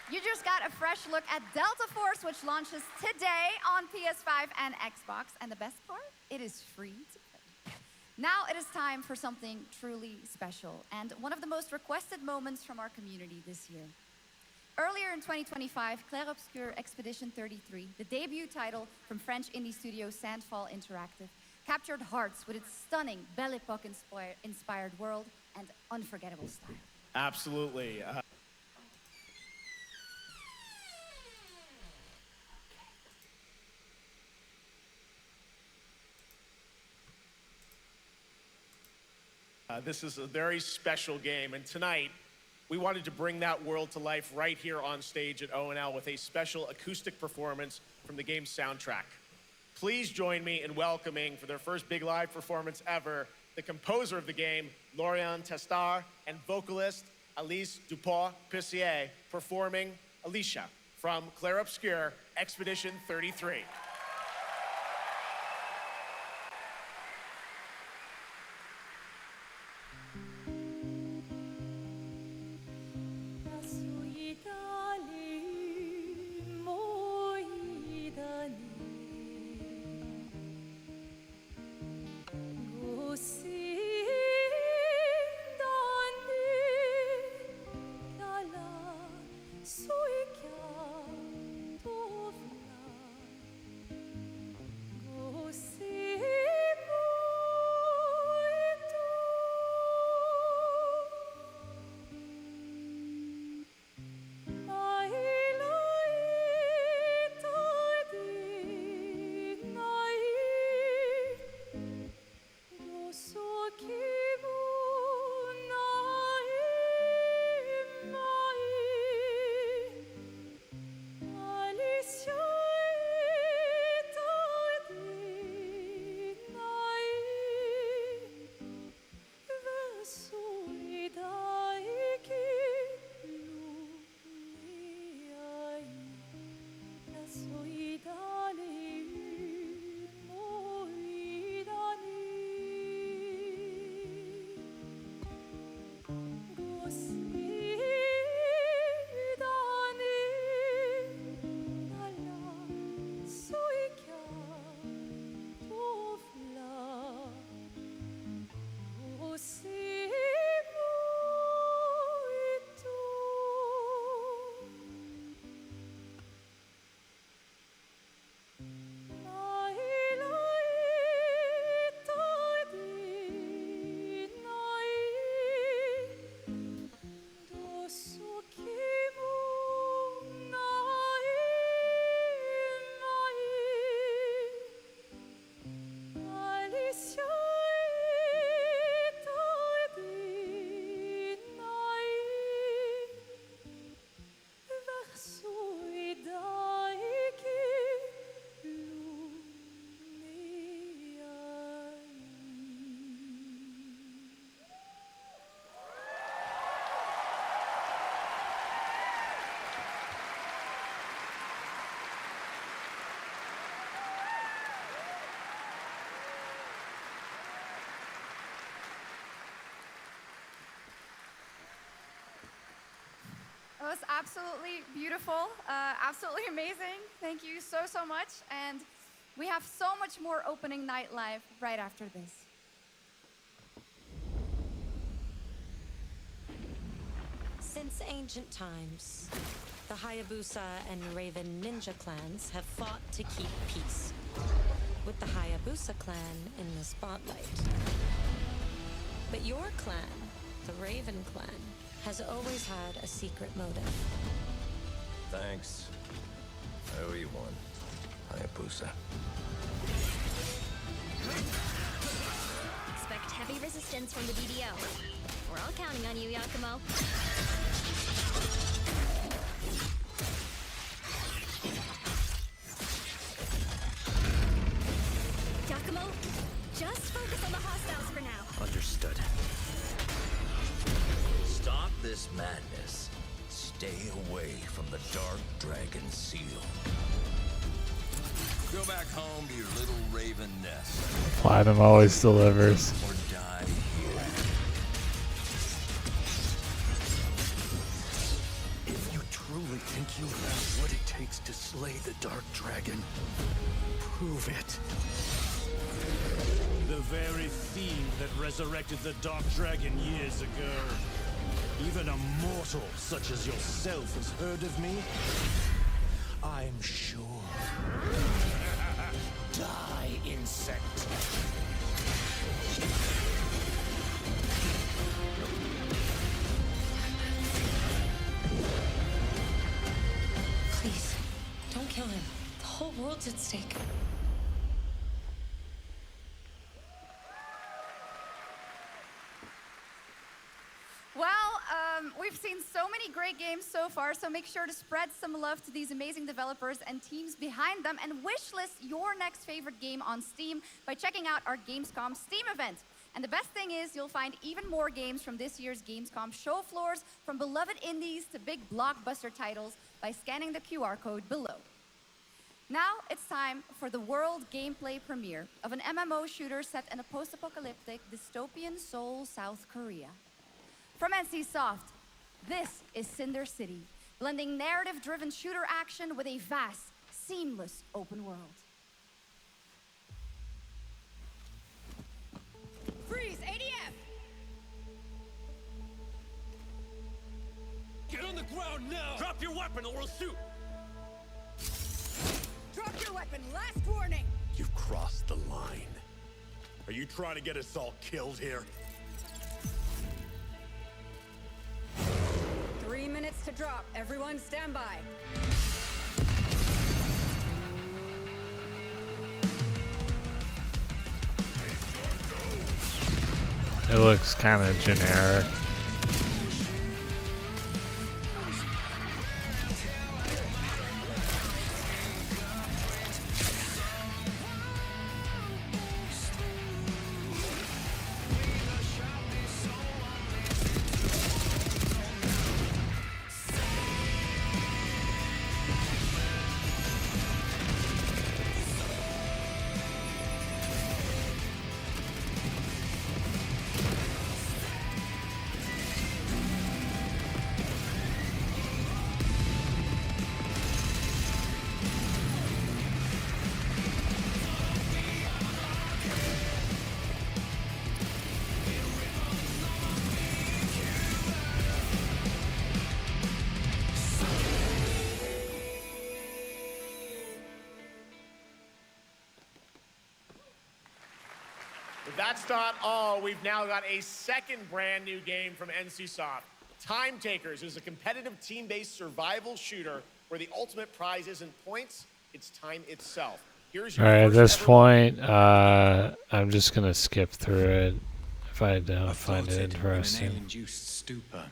You just got a fresh look at Delta Force, which launches today on PS5 and Xbox. And the best part? It is free to play. Now it is time for something truly special and one of the most requested moments from our community this year. Earlier in 2025, Clair Obscur Expedition 33, the debut title from French indie studio Sandfall Interactive, captured hearts with its stunning Belle Epoque inspired world and unforgettable style. Absolutely. This is a very special game, and tonight we wanted to bring that world to life right here on stage at ONL with a special acoustic performance from the game's soundtrack. Please join me in welcoming, for their first big live performance ever, the composer of the game, Laurent Testard, and vocalist Alice Dupont-Pissier, performing Alicia from Clair Obscur Expedition 33. was absolutely beautiful, absolutely amazing. Thank you so, so much. And we have so much more opening night live right after this. Since ancient times, the Hayabusa and Raven ninja clans have fought to keep peace, with the Hayabusa clan in the spotlight. But your clan, the Raven clan, has always had a secret motive. Thanks. I owe you one, Hayabusa. Expect heavy resistance from the DDO. We're all counting on you, Yakumo. Yakumo, just focus on the hostiles for now. Understood. Stop this madness. Stay away from the Dark Dragon Seal. Go back home to your little raven nest. Platinum always delivers. Or die here. If you truly think you have what it takes to slay the Dark Dragon, prove it. The very fiend that resurrected the Dark Dragon years ago. Even a mortal such as yourself has heard of me? I'm sure. Die, insect. Please, don't kill him. The whole world's at stake. We've seen so many great games so far, so make sure to spread some love to these amazing developers and teams behind them, and wishlist your next favorite game on Steam by checking out our Gamescom Steam event. And the best thing is you'll find even more games from this year's Gamescom show floors, from beloved indies to big blockbuster titles, by scanning the QR code below. Now it's time for the world gameplay premiere of an MMO shooter set in a post-apocalyptic dystopian Seoul, South Korea. From NCSoft, this is Cinder City, blending narrative-driven shooter action with a vast, seamless open world. Freeze! ADF! Get on the ground now! Drop your weapon or we'll shoot! Drop your weapon, last warning! You've crossed the line. Are you trying to get us all killed here? 3 minutes to drop. Everyone stand by. It looks kind of generic. That's not all. We've now got a second brand new game from NCSoft. Time Takers is a competitive team-based survival shooter where the ultimate prize isn't points, it's time itself. Here's your Alright, at this first point, I'm just gonna skip through it if I don't find it interesting. An alien-induced stupor.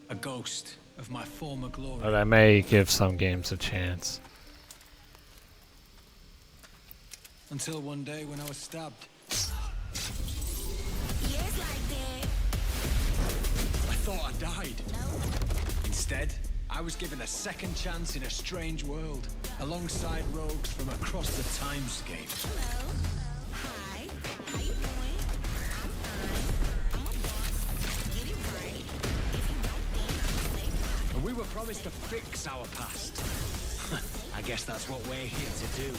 A ghost of my former glory. But I may give some games a chance. Until one day when I was stabbed. Yes, like that. I thought I died. Instead, I was given a second chance in a strange world, alongside rogues from across the timescape. Hello. Hi. How you doing? I'm fine. I'm a boss. Get it right. If you don't, then I'll say promised to fix our past. I guess that's what we're here to do.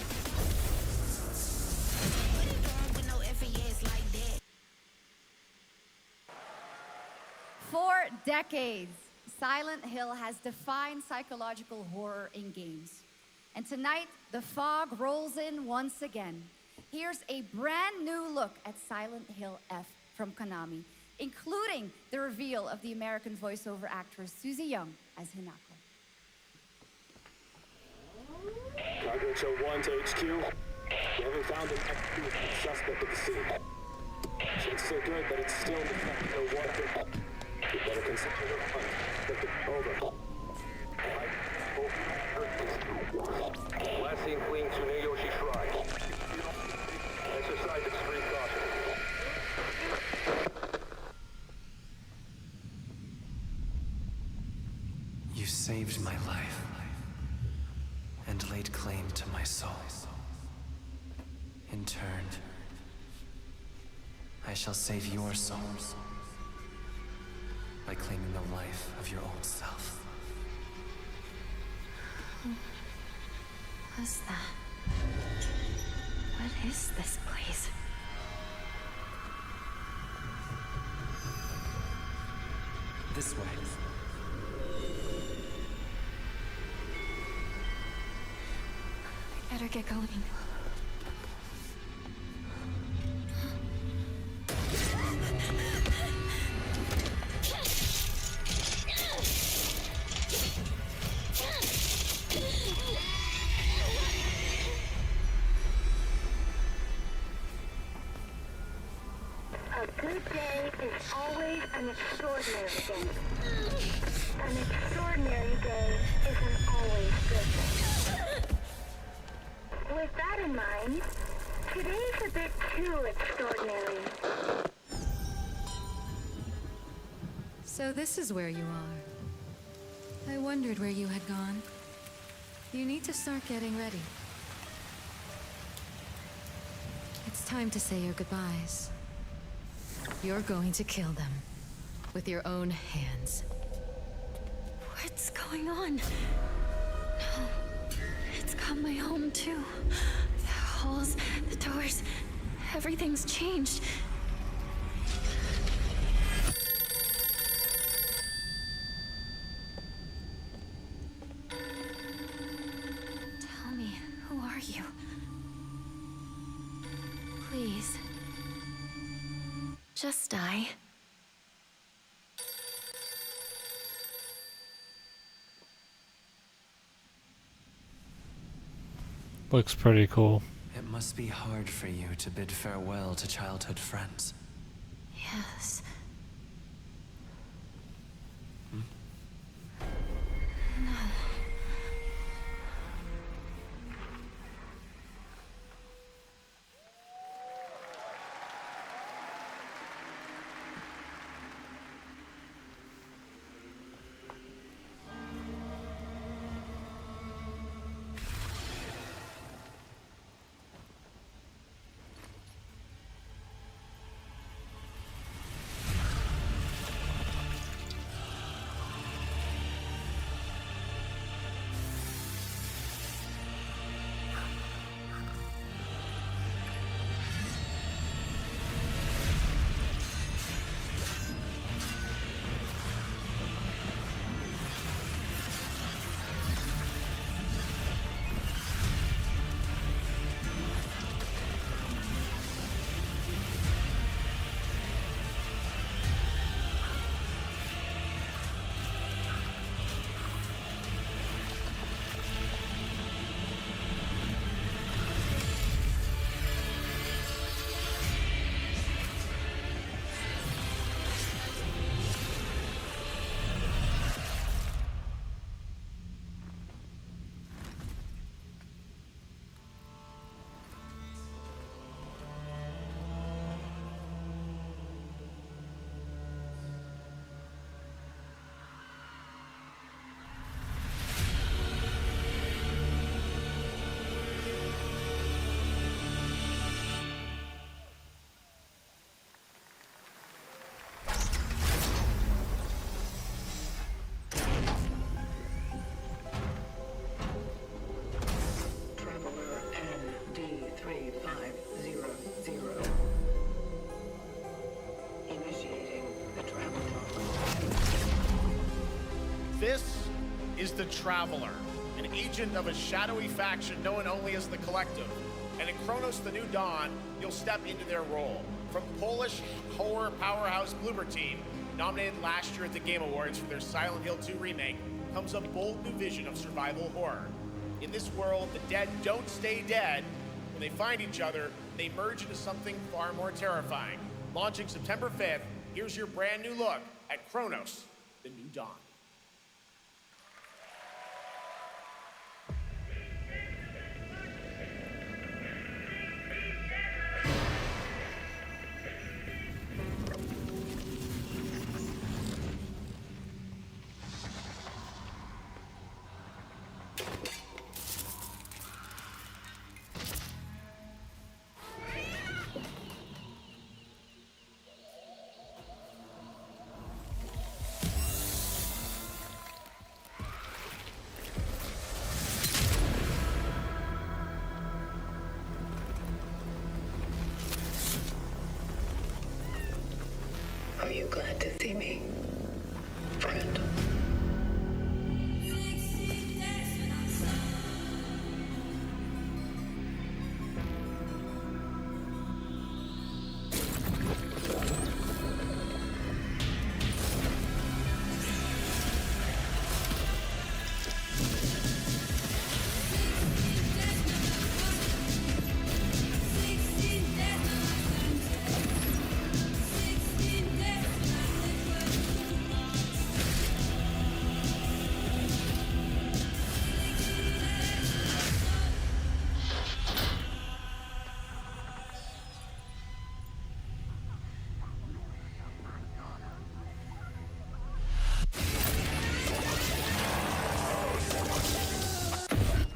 For decades, Silent Hill has defined psychological horror in games. And tonight, the fog rolls in once again. Here's a brand new look at Silent Hill F from Konami, including the reveal of the American voiceover actress Susie Young as Hinako. Cargo Show 1 to HQ. We haven't found an active suspect at the scene. Chances are good, but it's still in the no water. We better consider the over. Last seen fleeing Tsuneyoshi Shrine. Exercise extreme caution. You saved my life and laid claim to my soul. In turn, I shall save your souls by claiming the life of your old self. Who was that? What is this place? This way. I better get going. A good day is always an extraordinary day. An extraordinary day isn't always good. With that in mind, today's a bit too extraordinary. So this is where you are. I wondered where you had gone. You need to start getting ready. It's time to say your goodbyes. You're going to kill them with your own hands. What's going on? No. It's got my home too. The halls, the doors, everything's changed. Tell me, who are you? Please. Just die. Looks pretty cool. It must be hard for you to bid farewell to childhood friends. Yes. Hmm? No. is the Traveler, an agent of a shadowy faction known only as the Collective. And in Chronos: The New Dawn, you'll step into their role. From Polish horror powerhouse Bloober Team, nominated last year at the Game Awards for their Silent Hill 2 remake, comes a bold new vision of survival horror. In this world, the dead don't stay dead. When they find each other, they merge into something far more terrifying. Launching September 5th, here's your brand new look at Chronos: The New Dawn. Are you glad to see me, friend?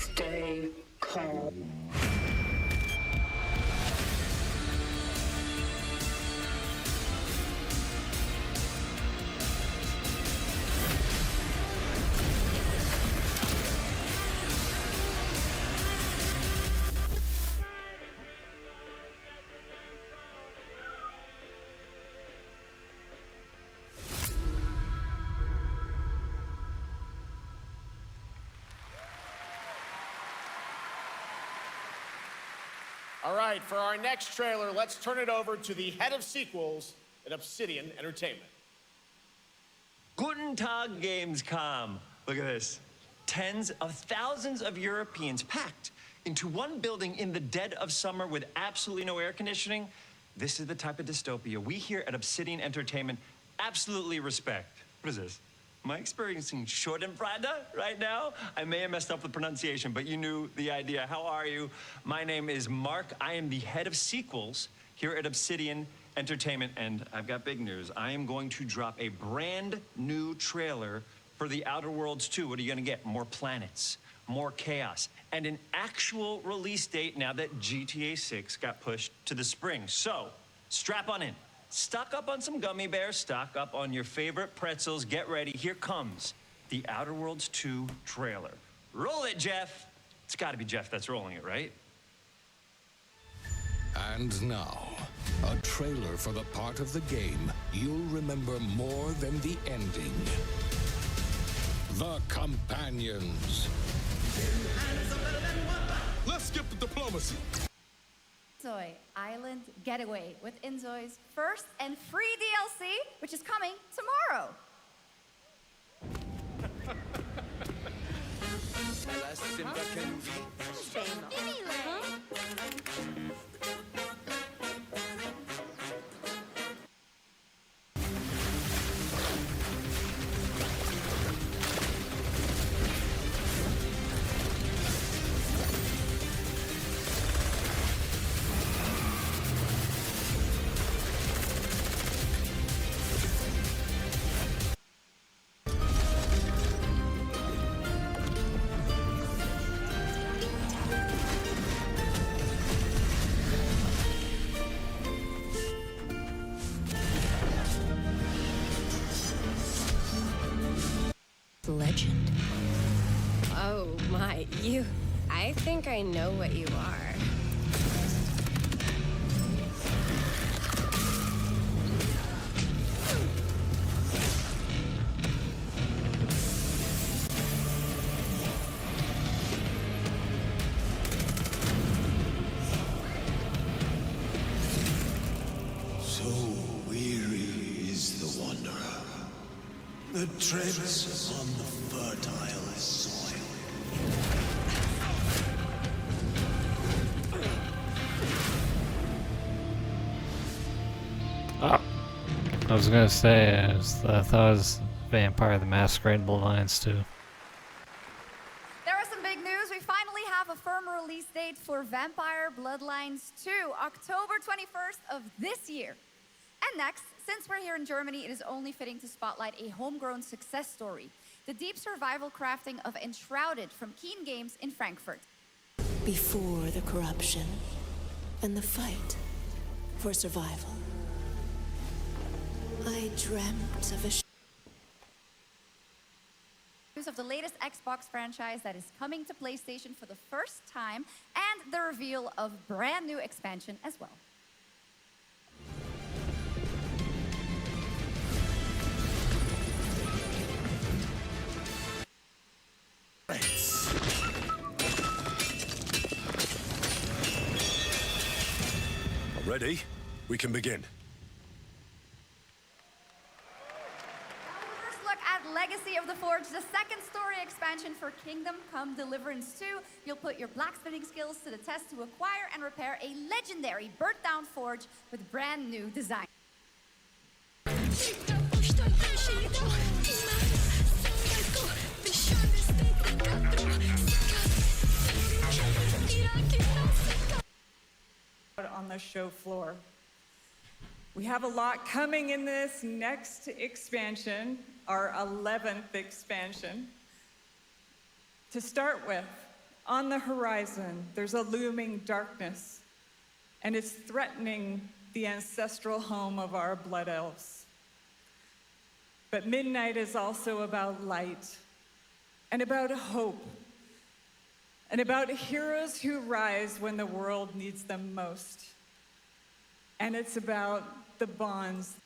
Stay calm. All right, for our next trailer, let's turn it over to the head of sequels at Obsidian Entertainment. Guten Tag, Gamescom. Look at this. Tens of thousands of Europeans packed into one building in the dead of summer with absolutely no air conditioning. This is the type of dystopia we here at Obsidian Entertainment absolutely respect. What is this? Am I experiencing Schadenfreude right now? I may have messed up the pronunciation, but you knew the idea. How are you? My name is Mark. I am the head of sequels here at Obsidian Entertainment, and I've got big news. I am going to drop a brand new trailer for The Outer Worlds 2. What are you gonna get? More planets, more chaos, and an actual release date now that GTA 6 got pushed to the spring. So, strap on in. Stock up on some gummy bears, stock up on your favorite pretzels. Get ready. Here comes The Outer Worlds 2 trailer. Roll it, Jeff. It's got to be Jeff that's rolling it, right? And now, a trailer for the part of the game you'll remember more than the ending. The Companions. Let's skip the diplomacy. Inzoi Island Getaway with Inzoi's first and free DLC, which is coming tomorrow. Legend. Oh my, you... I think I know what you are. The treads on the fertile soil. Oh, I was gonna say, I thought it was Vampire the Masquerade Bloodlines too. There are some big news. We finally have a firm release date for Vampire Bloodlines 2, October 21st of this year. And next, since we're here in Germany, it is only fitting to spotlight a homegrown success story. The deep survival crafting of Enshrouded from Keen Games in Frankfurt. Before the corruption and the fight for survival, I dreamt of a News of the latest Xbox franchise that is coming to PlayStation for the first time, and the reveal of brand new expansion as well. Ready? We can begin. First look at Legacy of the Forge, the second story expansion for Kingdom Come Deliverance 2. You'll put your blacksmithing skills to the test to acquire and repair a legendary burnt-down forge with brand new design. On the show floor. We have a lot coming in this next expansion, our 11th expansion. To start with, on the horizon, there's a looming darkness, and it's threatening the ancestral home of our blood elves. But midnight is also about light, and about hope, and about heroes who rise when the world needs them most. And it's about the bonds.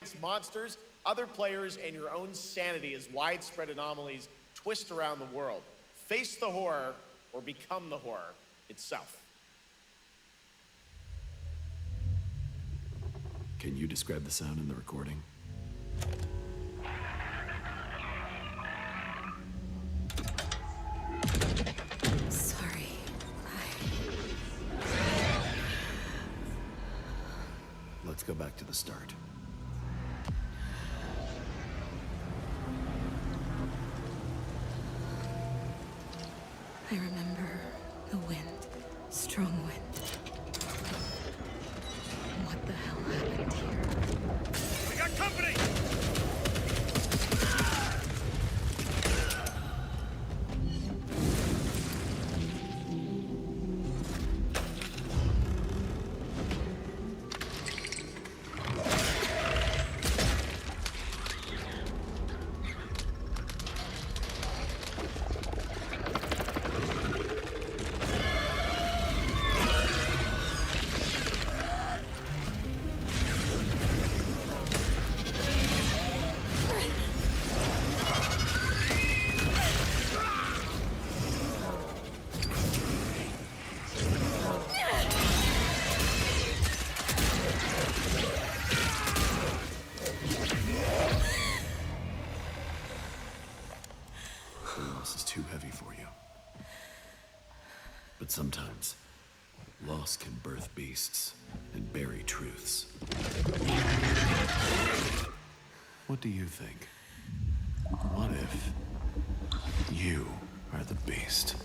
It's monsters, other players, and your own sanity as widespread anomalies twist around the world. Face the horror or become the horror itself. Can you describe the sound in the recording? Sorry. Let's go back to the start. I remember the wind, strong wind. What the hell happened here? We got company! Too heavy for you. But sometimes, loss can birth beasts and bury truths. What do you think? What if you are the beast?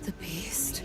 The beast?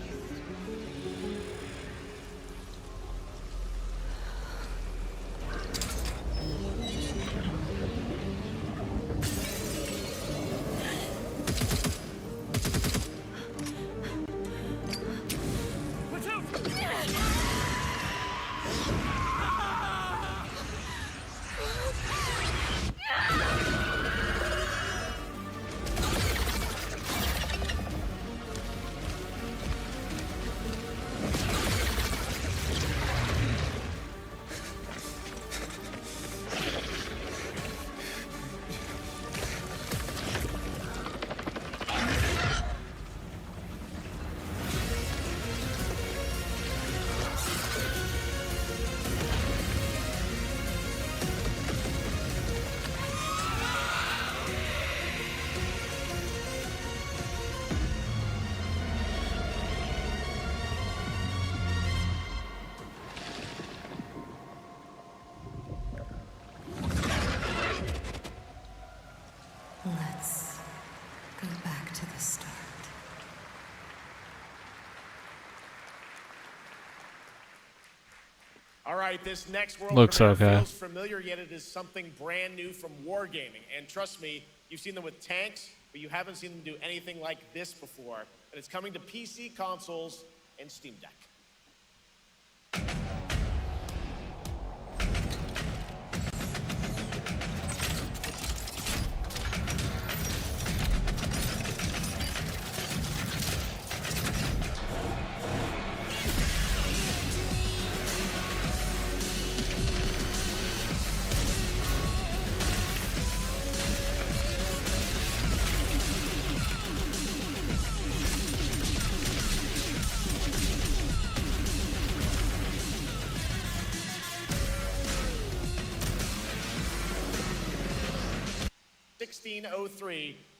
All right, this next world Looks premiere okay. feels familiar, yet it is something brand new from Wargaming. And trust me, you've seen them with tanks, but you haven't seen them do anything like this before. And it's coming to PC, consoles, and Steam Deck.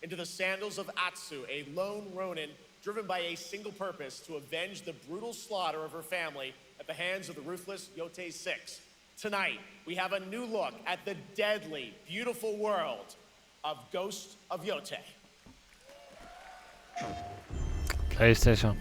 Into the sandals of Atsu, a lone Ronin driven by a single purpose to avenge the brutal slaughter of her family at the hands of the ruthless Yote 6. Tonight, we have a new look at the deadly, beautiful world of Ghost of Yote. PlayStation.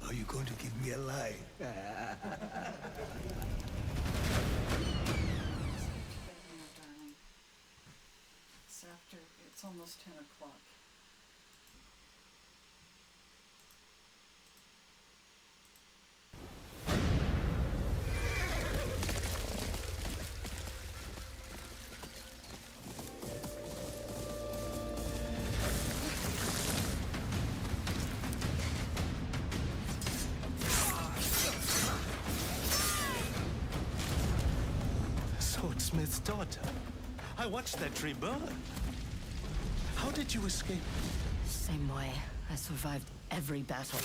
Are you going to give me a lie? It's almost 10 o'clock. Swordsmith's daughter. I watched that tree burn. How did you escape? Same way. I survived every battle.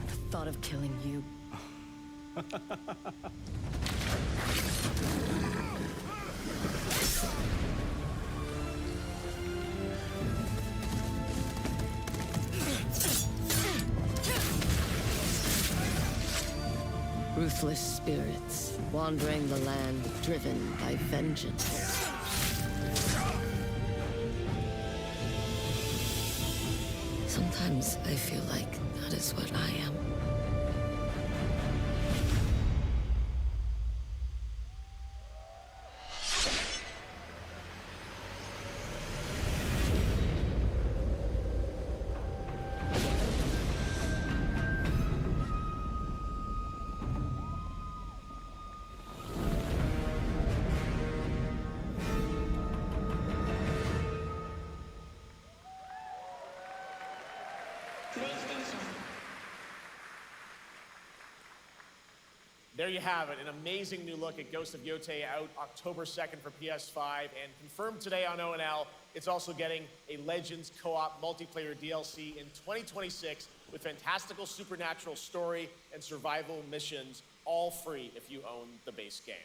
The thought of killing you. Ruthless spirits, wandering the land, driven by vengeance. Sometimes I feel like that is what I am. There you have it, an amazing new look at Ghost of Yote out October 2nd for PS5, and confirmed today on ONL, it's also getting a Legends co-op multiplayer DLC in 2026 with fantastical supernatural story and survival missions, all free if you own the base game.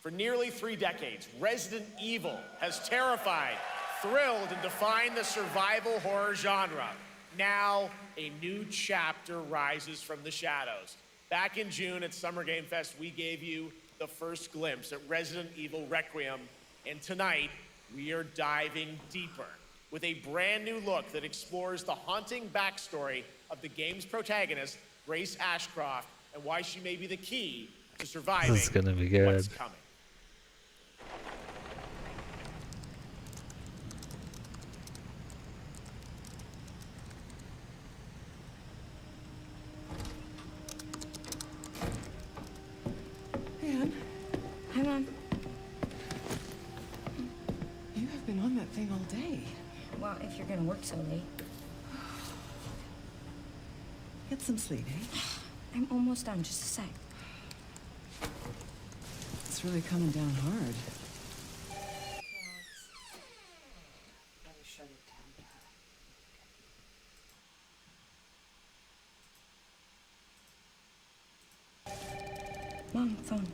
For nearly 3 decades, Resident Evil has terrified, thrilled, and defined the survival horror genre. Now, a new chapter rises from the shadows. Back in June at Summer Game Fest, we gave you the first glimpse at Resident Evil Requiem, and tonight, we are diving deeper with a brand new look that explores the haunting backstory of the game's protagonist, Grace Ashcroft, and why she may be the key to surviving This is gonna be good. what's coming. Anne, Hi, Mom. you have been on that thing all day. Well, if you're gonna work so late. Get some sleep, eh? I'm almost done, just a sec. It's really coming down hard. Mom, phone.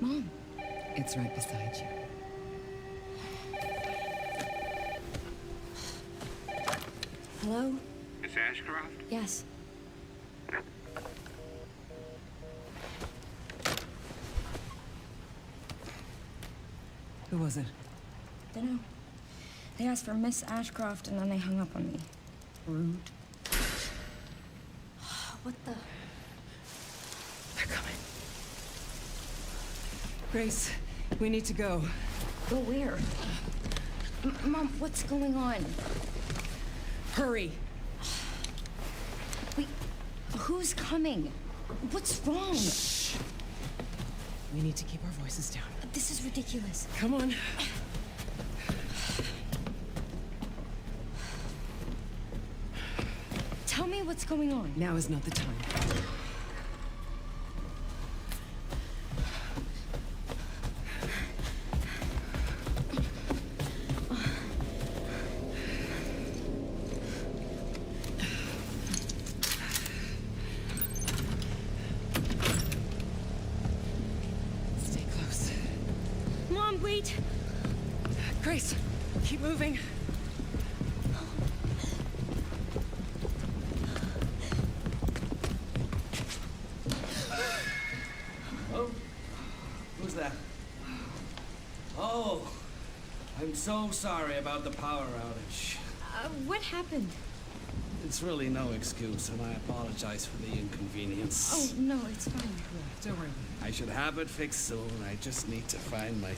Mom. It's right beside you. Hello? Miss Ashcroft? Yes. Who was it? Dunno. They asked for Miss Ashcroft and then they hung up on me. Rude. What the? They're coming. Grace, we need to go. Go where? Mom, what's going on? Hurry. Wait, who's coming? What's wrong? Shh. We need to keep our voices down. This is ridiculous. Come on. Tell me what's going on. Now is not the time. Stay close. Mom, wait! Grace, keep moving. Oh, who's that? Oh, I'm so sorry about the power outage. What happened? It's really no excuse, and I apologize for the inconvenience. Oh, no, it's fine. Don't worry. I should have it fixed soon. I just need to find my...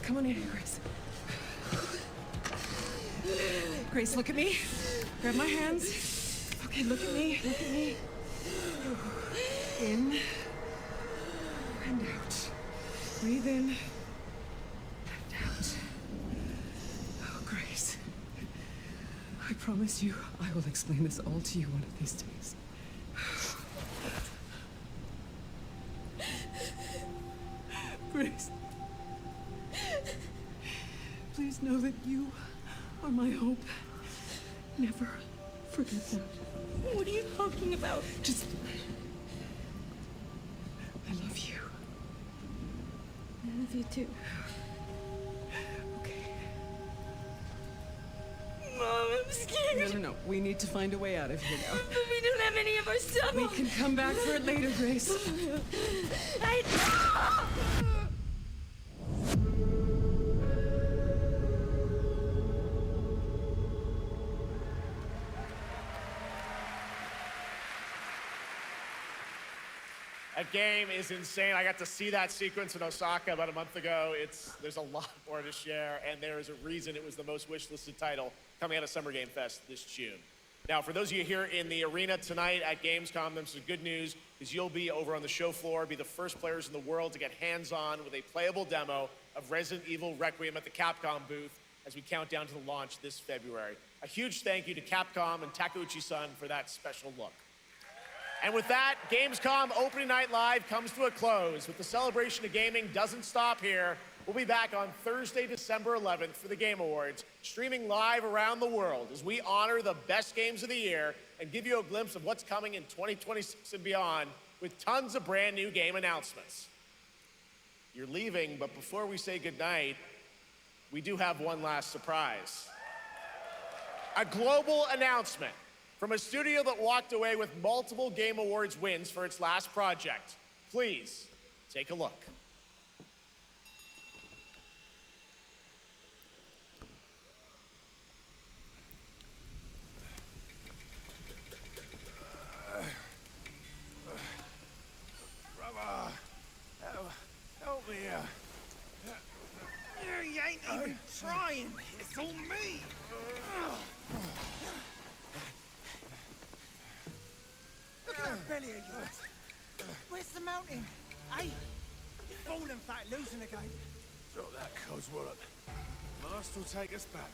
Come on in here, Grace. Grace, look at me. Grab my hands. Okay, look at me. Look at me. In and out. Breathe in and out. Oh, Grace. I promise you, I will explain this all to you one of these days. Grace. Please know that you are my hope. Never forget that. What are you talking about? Just... I love you. I love you too. Okay. Mom, I'm scared. No. We need to find a way out of here now. But we don't have any of our stuff. We can come back for it later, Grace. That game is insane. I got to see that sequence in Osaka about a month ago. There's a lot more to share, and there is a reason it was the most wishlisted title coming out of Summer Game Fest this June. Now, for those of you here in the arena tonight at Gamescom, there's some good news, because you'll be over on the show floor, be the first players in the world to get hands-on with a playable demo of Resident Evil Requiem at the Capcom booth as we count down to the launch this February. A huge thank you to Capcom and Takeuchi-san for that special look. And with that, Gamescom Opening Night Live comes to a close. But the celebration of gaming doesn't stop here. We'll be back on Thursday, December 11th for the Game Awards, streaming live around the world as we honor the best games of the year and give you a glimpse of what's coming in 2026 and beyond with tons of brand new game announcements. You're leaving, but before we say goodnight, we do have one last surprise. A global announcement from a studio that walked away with multiple Game Awards wins for its last project. Please, take a look. Brother, help me here. You ain't even trying. It's all me. Look at that belly of yours. Where's the mountain? Hey, you're falling fat, losing again. Drop that Cosworth. Master will take us back,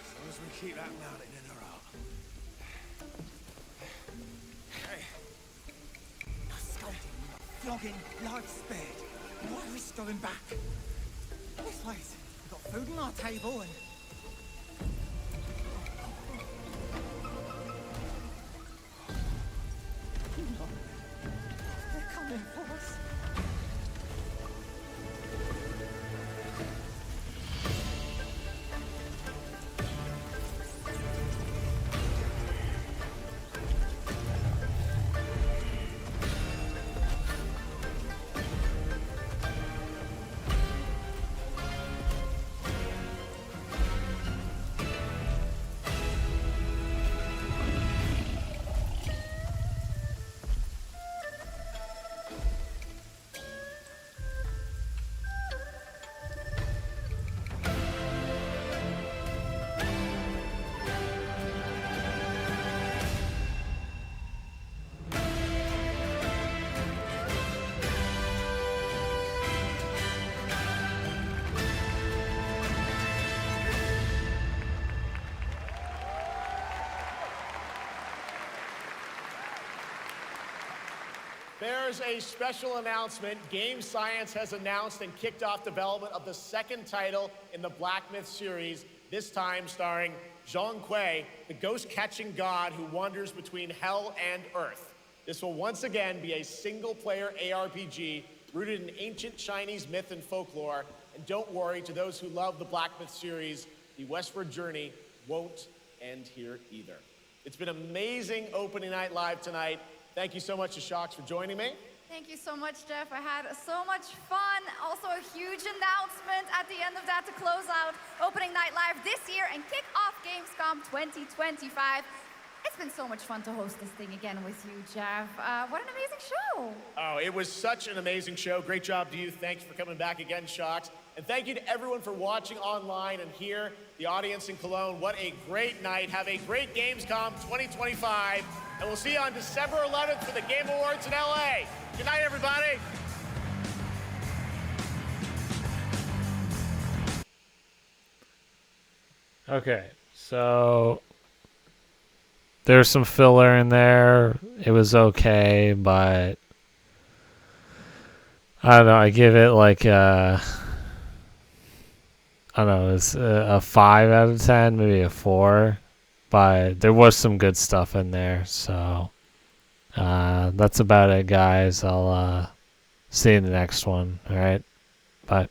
as long as we keep that mountain in her heart. Hey. No scolding, no flogging, life spared. No risk going back. This place, we've got food on our table and... They're coming for us. There's a special announcement. Game Science has announced and kicked off development of the second title in the Black Myth series, this time starring Zhong Kui, the ghost-catching god who wanders between hell and earth. This will once again be a single-player ARPG rooted in ancient Chinese myth and folklore. And don't worry, to those who love the Black Myth series, the westward journey won't end here either. It's been amazing opening night live tonight. Thank you so much to Shocks for joining me. Thank you so much, Jeff. I had so much fun. Also, a huge announcement at the end of that to close out Opening Night Live this year and kick off Gamescom 2025. It's been so much fun to host this thing again with you, Jeff. What an amazing show. Oh, it was such an amazing show. Great job to you. Thanks for coming back again, Shocks. And thank you to everyone for watching online and here, the audience in Cologne. What a great night. Have a great Gamescom 2025. And we'll see you on December 11th for the Game Awards in LA. Good night, everybody. Okay, so there's some filler in there. It was okay, but I don't know. I give it like I don't know. It's a 5 out of 10, maybe a 4. But there was some good stuff in there. So that's about it, guys. I'll see you in the next one. All right, bye.